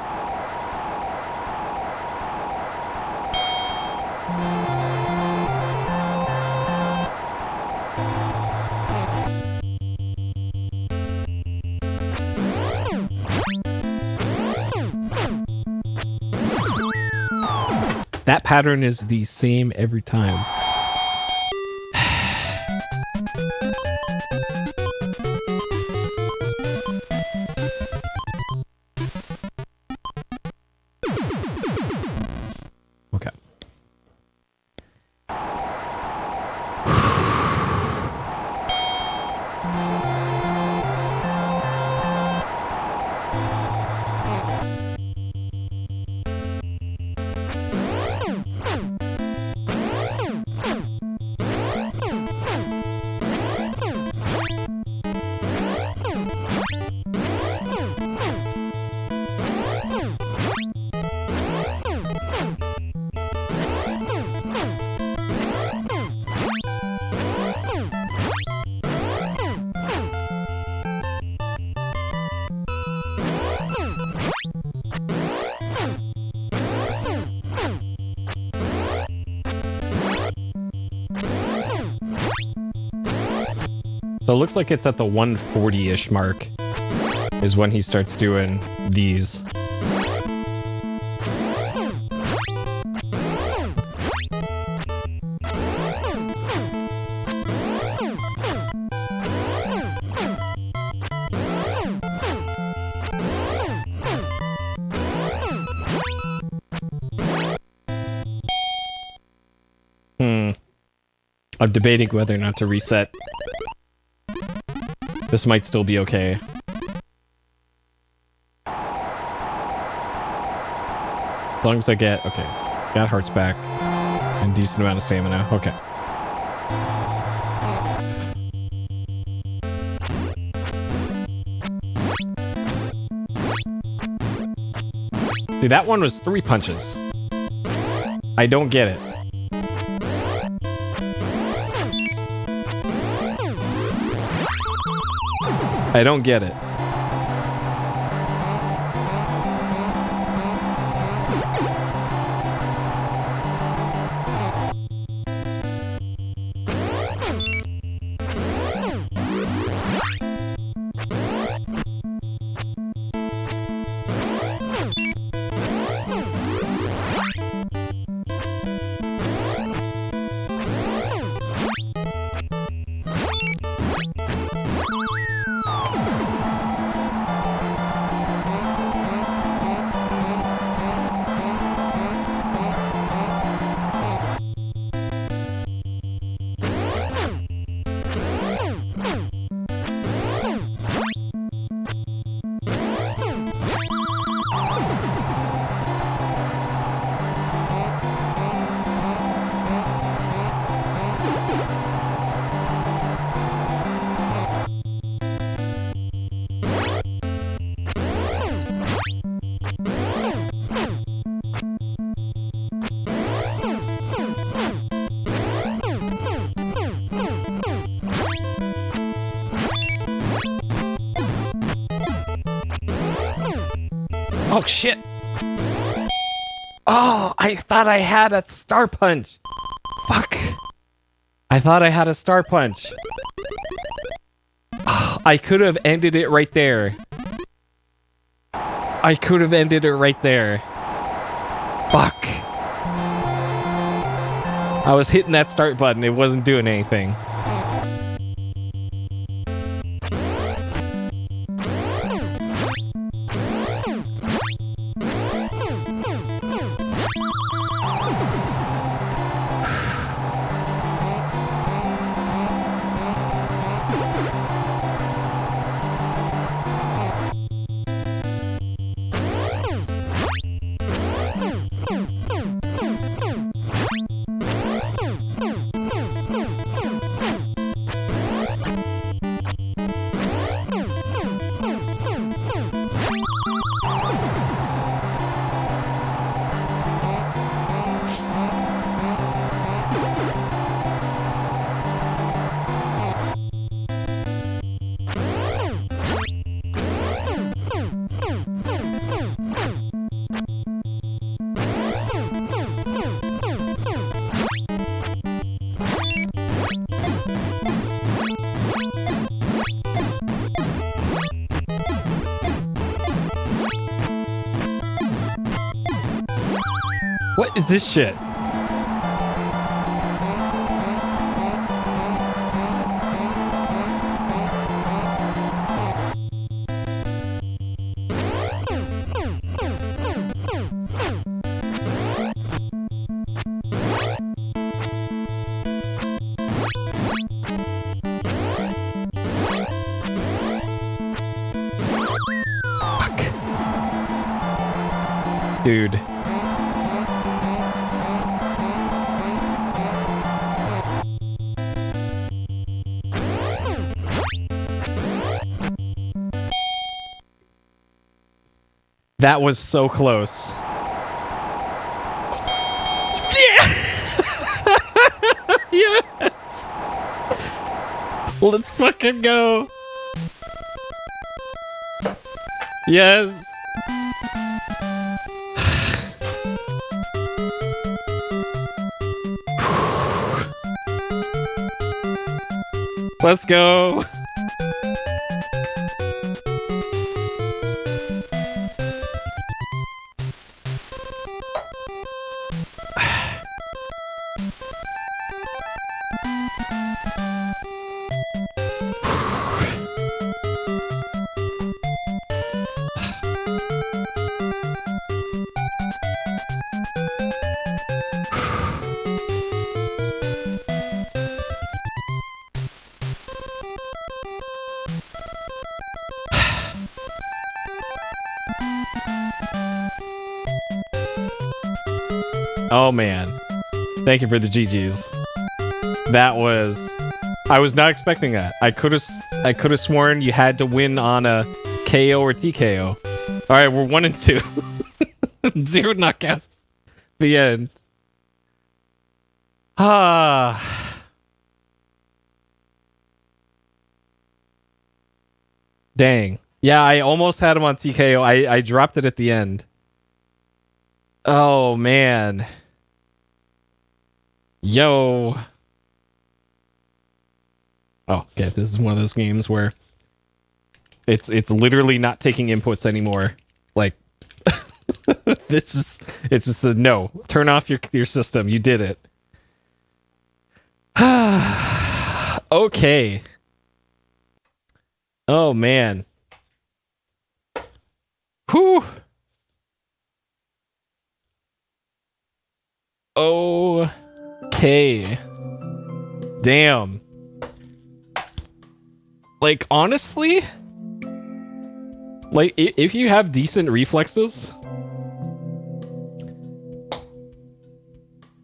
That pattern is the same every time. Okay. So it looks like it's at the 140-ish mark is when he starts doing these. I'm debating whether or not to reset. This might still be okay. As long as I get... Okay. Got hearts back. And decent amount of stamina. Okay. See, that one was 3 punches. I don't get it. I don't get it. Oh, shit. Oh, I thought I had a star punch. Fuck. I thought I had a star punch. Oh, I could have ended it right there. I could have ended it right there. Fuck. I was hitting that start button. It wasn't doing anything. What is this shit? Fuck. Dude. That was so close. Yeah! Yes! Let's fucking go! Yes! Let's go! Oh, man. Thank you for the GGs. That was... I was not expecting that. I could have sworn you had to win on a KO or TKO. All right, we're 1 and 2. 0 knockouts. The end. Ah. Dang. Yeah, I almost had him on TKO. I dropped it at the end. Oh, man. Yo. Oh, okay. This is one of those games where it's literally not taking inputs anymore. Like, it's just a no. Turn off your system. You did it. Okay. Oh, man. Whew. Okay. Damn. Like, honestly, like, if you have decent reflexes,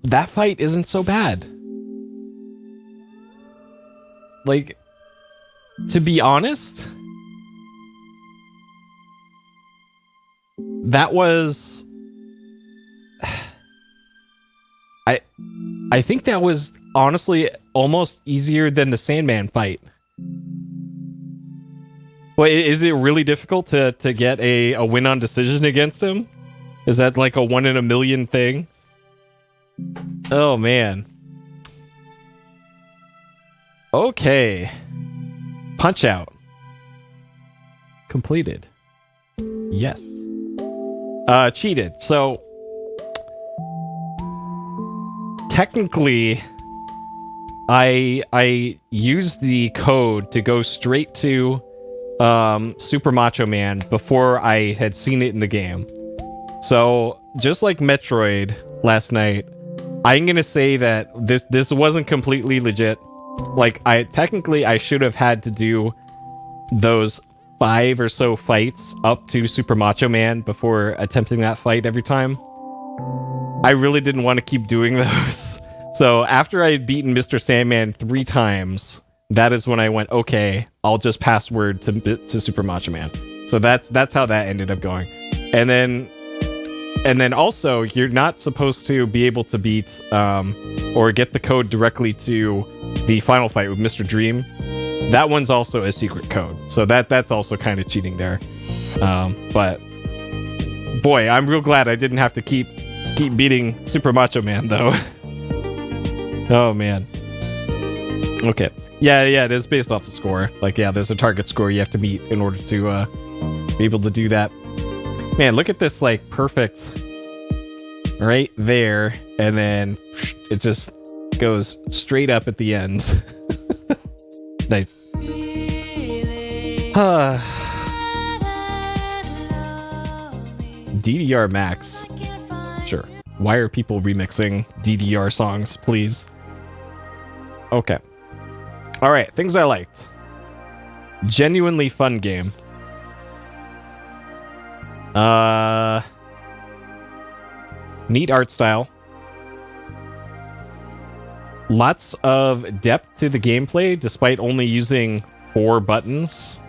that fight isn't so bad. Like, to be honest, that was... I think that was honestly almost easier than the Sandman fight. Well, is it really difficult to get a win on decision against him? Is that like a 1 in a million thing? Oh, man. Okay. Punch Out. Completed. Yes. Cheated. So, technically, I used the code to go straight to Super Macho Man before I had seen it in the game. So, just like Metroid last night, I'm gonna say that this wasn't completely legit. Like, I should have had to do those 5 or so fights up to Super Macho Man before attempting that fight every time. I really didn't want to keep doing those. So after I had beaten Mr. Sandman 3 times, that is when I went, okay, I'll just password to Super Macho Man. So that's how that ended up going. And then also, you're not supposed to be able to beat or get the code directly to the final fight with Mr. Dream. That one's also a secret code. So that's also kind of cheating there. But boy, I'm real glad I didn't have to keep beating Super Macho Man, though. Oh, man. Okay. Yeah, it is based off the score. Like, yeah, there's a target score you have to meet in order to be able to do that. Man, look at this, like, perfect right there, and then it just goes straight up at the end. Nice. DDR Max. Sure. Why are people remixing DDR songs, please? Okay. All right, things I liked. Genuinely fun game. Neat art style. Lots of depth to the gameplay, despite only using 4 buttons.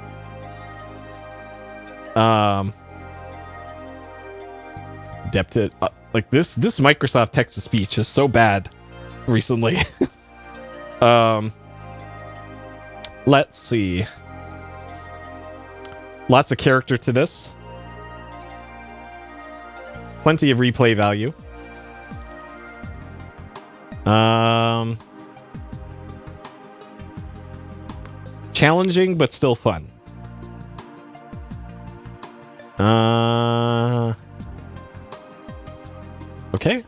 Depth to like this Microsoft text-to-speech is so bad recently. Let's see. Lots of character to this. Plenty of replay value. Challenging, but still fun. Okay.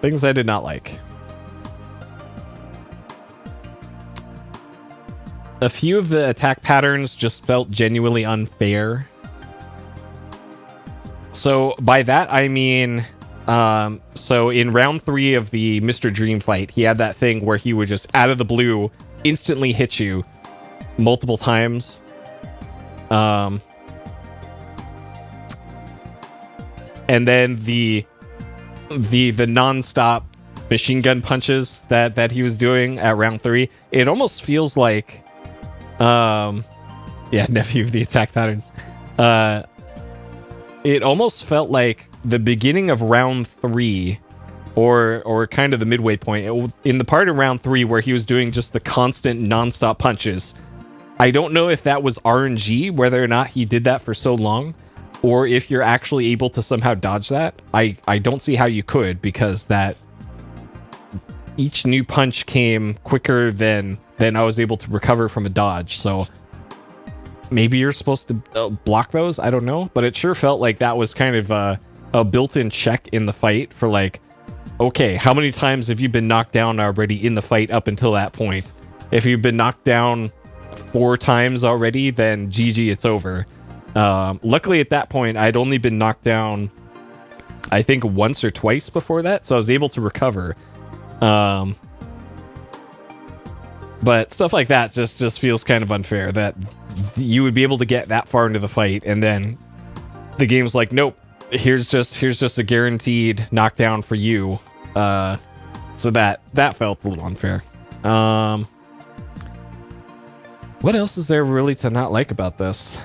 Things I did not like. A few of the attack patterns just felt genuinely unfair. So by that, I mean, so in round 3 of the Mr. Dream fight, he had that thing where he would just, out of the blue, instantly hit you multiple times. And then the non-stop machine gun punches that he was doing at round 3, it almost feels like yeah, nephew of the attack patterns. It almost felt like the beginning of round 3, or kind of the midway point, in the part of round 3 where he was doing just the constant non-stop punches. I don't know if that was RNG, whether or not he did that for so long, or if you're actually able to somehow dodge that. I don't see how you could, because that each new punch came quicker than I was able to recover from a dodge. So maybe you're supposed to block those. I don't know, but it sure felt like that was kind of a built-in check in the fight for like, okay, how many times have you been knocked down already in the fight up until that point? If you've been knocked down 4 times already, then GG, it's over. Luckily at that point, I'd only been knocked down, I think, once or twice before that, so I was able to recover. But stuff like that just feels kind of unfair, that you would be able to get that far into the fight, and then the game's like, nope, here's just a guaranteed knockdown for you. So that felt a little unfair. What else is there really to not like about this?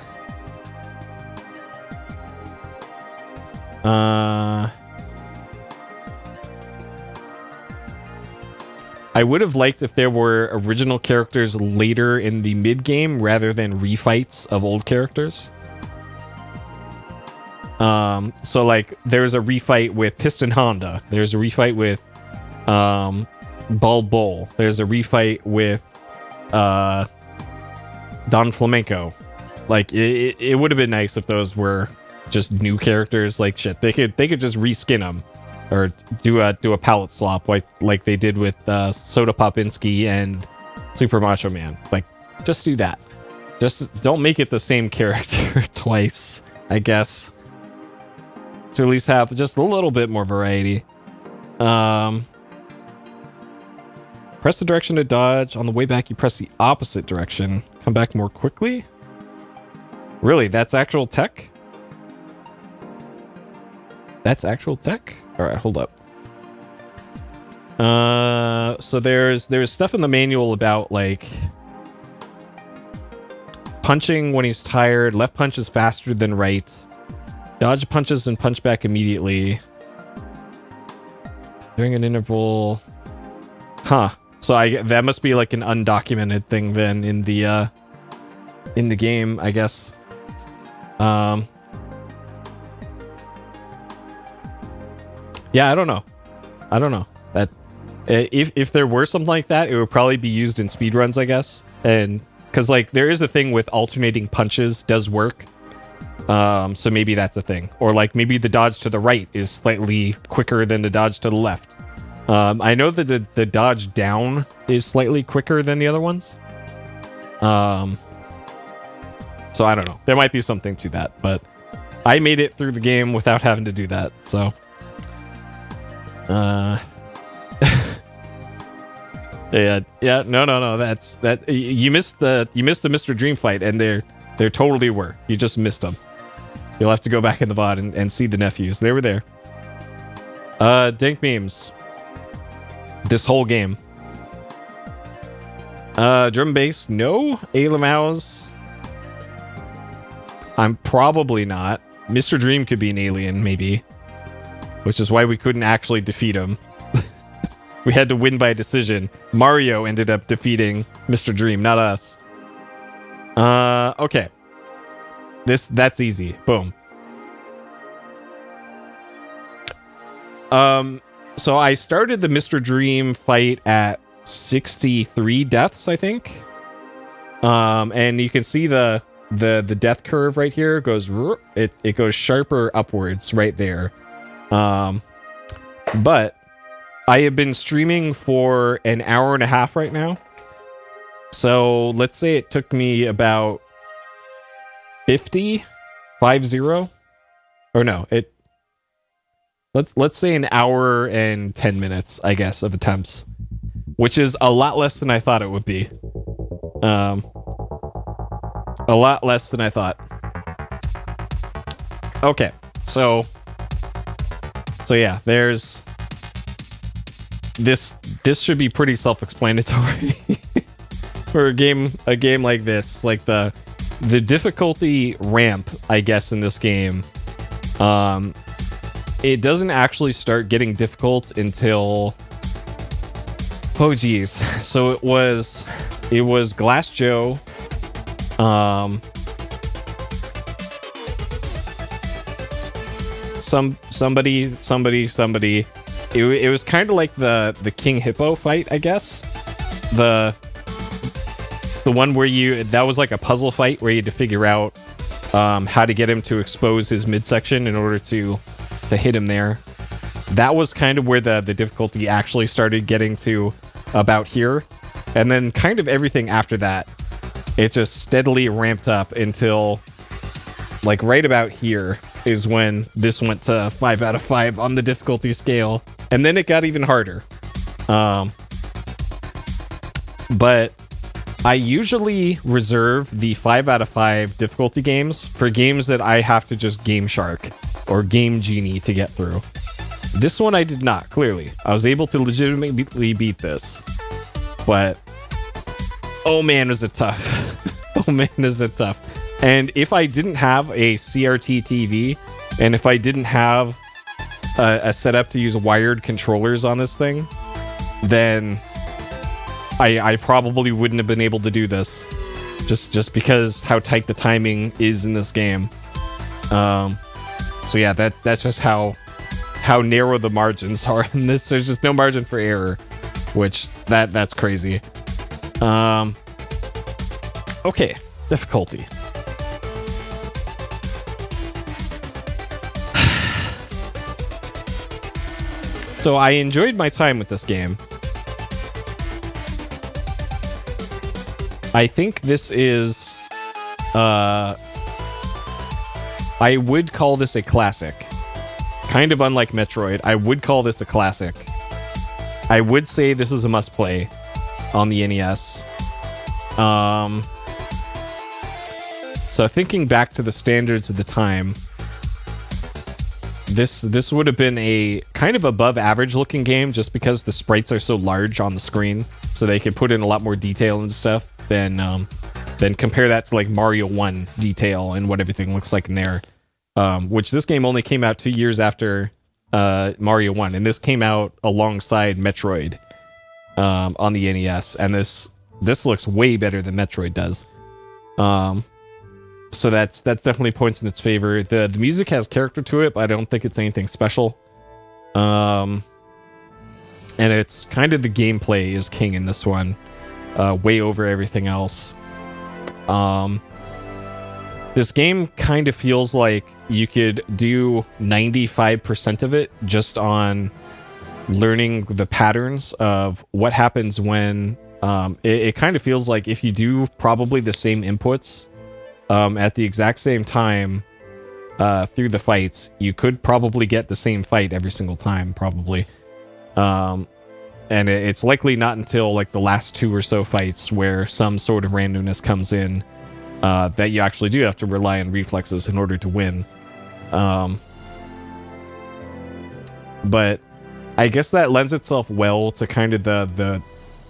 I would have liked if there were original characters later in the mid-game rather than refights of old characters. So like there's a refight with Piston Honda. There's a refight with Ball Bull. There's a refight with Don Flamenco. Like it would have been nice if those were just new characters. Like shit, they could just reskin them or do a palette swap like they did with Soda Popinski and Super Macho Man. Like, just do that. Just don't make it the same character twice, I guess. To at least have just a little bit more variety. Press the direction to dodge. On the way back, you press the opposite direction. Come back more quickly? Really? That's actual tech? That's actual tech? Alright, hold up. So there's stuff in the manual about, like, punching when he's tired. Left punch is faster than right. Dodge punches and punch back immediately. During an interval. Huh. So that must be like an undocumented thing then in the game, I guess. Yeah, I don't know. That if there were something like that, it would probably be used in speedruns, I guess. And because like there is a thing with alternating punches does work. So maybe that's a thing. Or like maybe the dodge to the right is slightly quicker than the dodge to the left. I know that the dodge down is slightly quicker than the other ones. So I don't know. There might be something to that, but I made it through the game without having to do that. So, yeah, no. That's that. You missed the Mr. Dream fight, and there totally were. You just missed them. You'll have to go back in the VOD and see the nephews. They were there. Dank memes. This whole game. Drum bass, no. Alimaus. I'm probably not. Mr. Dream could be an alien, maybe. Which is why we couldn't actually defeat him. We had to win by decision. Mario ended up defeating Mr. Dream, not us. Okay. That's easy. Boom. So I started the Mr. Dream fight at 63 deaths, I think. And you can see the death curve right here goes it goes sharper upwards right there. But I have been streaming for an hour and a half right now. So let's say it took me about 50 or no, let's say an hour and 10 minutes, I guess, of attempts, which is a lot less than I thought it would be. A lot less than I thought. Okay, so So yeah, there's this should be pretty self-explanatory for a game like this. Like the difficulty ramp, I guess, in this game, it doesn't actually start getting difficult until, oh geez. So it was Glass Joe, somebody. It was kind of like the King Hippo fight, I guess. The one where that was like a puzzle fight where you had to figure out how to get him to expose his midsection in order to hit him there. That was kind of where the difficulty actually started getting to about here. And then kind of everything after that, it just steadily ramped up until like right about here is when this went to 5 out of 5 on the difficulty scale. And then it got even harder. But I usually reserve the 5 out of 5 difficulty games for games that I have to just Game Shark or Game Genie to get through. This one I did not, clearly. I was able to legitimately beat this. But, oh man, is it tough. Oh man, is it tough. And if I didn't have a CRT TV, and if I didn't have a setup to use wired controllers on this thing, then I probably wouldn't have been able to do this, just because how tight the timing is in this game. So yeah, that's just how narrow the margins are in this. There's just no margin for error, which that's crazy. Okay, difficulty. So I enjoyed my time with this game. I think this is, I would call this a classic. Kind of unlike Metroid, I would call this a classic. I would say this is a must-play on the NES. So thinking back to the standards of the time, this would have been a kind of above average looking game just because the sprites are so large on the screen, so they could put in a lot more detail and stuff than compare that to like Mario 1 detail and what everything looks like in there. Which this game only came out 2 years after Mario 1, and this came out alongside Metroid on the NES, and this looks way better than Metroid does. So that's definitely points in its favor. The music has character to it, but I don't think it's anything special. And it's kind of the gameplay is king in this one, way over everything else. This game kind of feels like you could do 95% of it just on learning the patterns of what happens when it kind of feels like if you do probably the same inputs at the exact same time through the fights, you could probably get the same fight every single time, probably. And it's likely not until like the last 2 or so fights where some sort of randomness comes in that you actually do have to rely on reflexes in order to win. But I guess that lends itself well to kind of the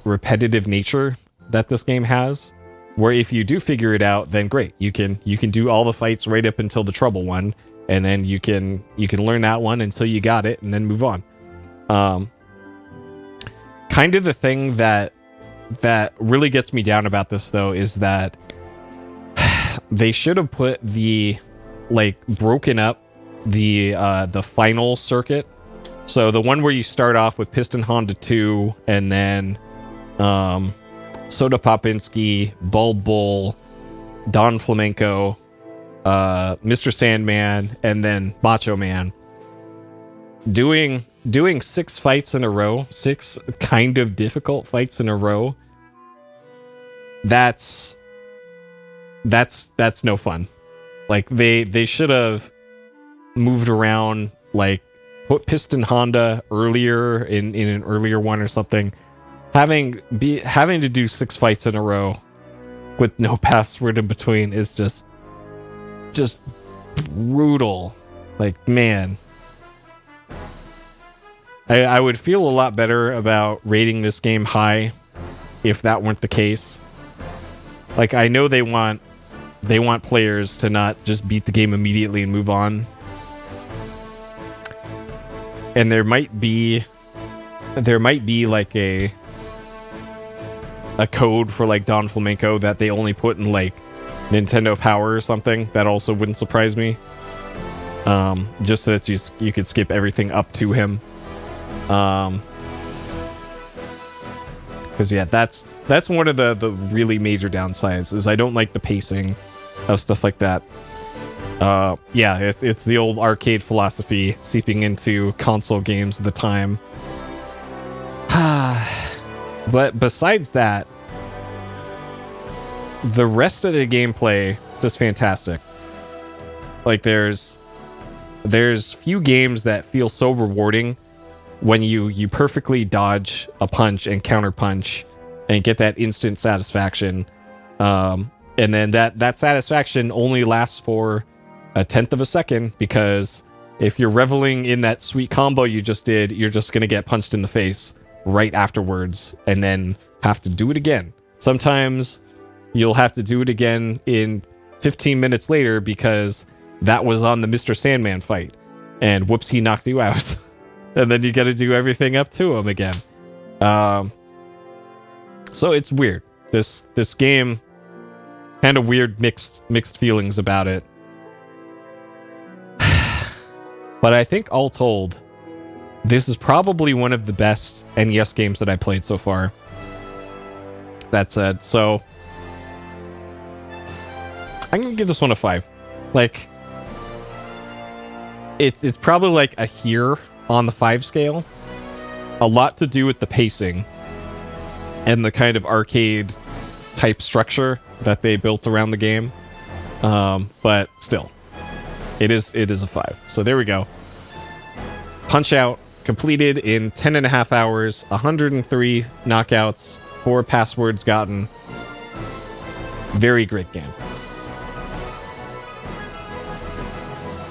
repetitive nature that this game has, where if you do figure it out, then great, you can do all the fights right up until the trouble one, and then you can learn that one until you got it and then move on. Kind of the thing that really gets me down about this though is that they should have put broken up the final circuit. So the one where you start off with Piston Honda 2 and then Soda Popinski, Bulb Bull, Don Flamenco, Mr. Sandman, and then Macho Man. Doing 6 fights in a row, 6 kind of difficult fights in a row, that's no fun. Like they should have moved around, like put Piston Honda earlier in an earlier one or something. Having to do 6 fights in a row with no password in between is just brutal. Like, man. I would feel a lot better about rating this game high if that weren't the case. Like, I know they want players to not just beat the game immediately and move on. And there might be like a code for like Don Flamenco that they only put in like Nintendo Power or something. That also wouldn't surprise me. Just so that you could skip everything up to him. Because yeah, that's one of the really major downsides is I don't like the pacing of stuff like that. Yeah, it's the old arcade philosophy seeping into console games at the time. But besides that, the rest of the gameplay just fantastic. Like there's few games that feel so rewarding when you perfectly dodge a punch and counter punch and get that instant satisfaction. And then that satisfaction only lasts for a tenth of a second, because if you're reveling in that sweet combo you just did, you're just going to get punched in the face right afterwards and then have to do it again. Sometimes you'll have to do it again in 15 minutes later because that was on the Mr. Sandman fight, and whoops, he knocked you out. And then you got to do everything up to him again. So it's weird. This game, kind of weird mixed feelings about it. But I think all told, this is probably one of the best NES games that I played so far. That said, so I'm gonna give this one a 5. Like, it's probably like a here on the 5 scale. A lot to do with the pacing and the kind of arcade type structure that they built around the game. But still, it is a 5. So there we go. Punch Out completed in 10.5 hours, 103 knockouts, 4 passwords gotten. Very great game.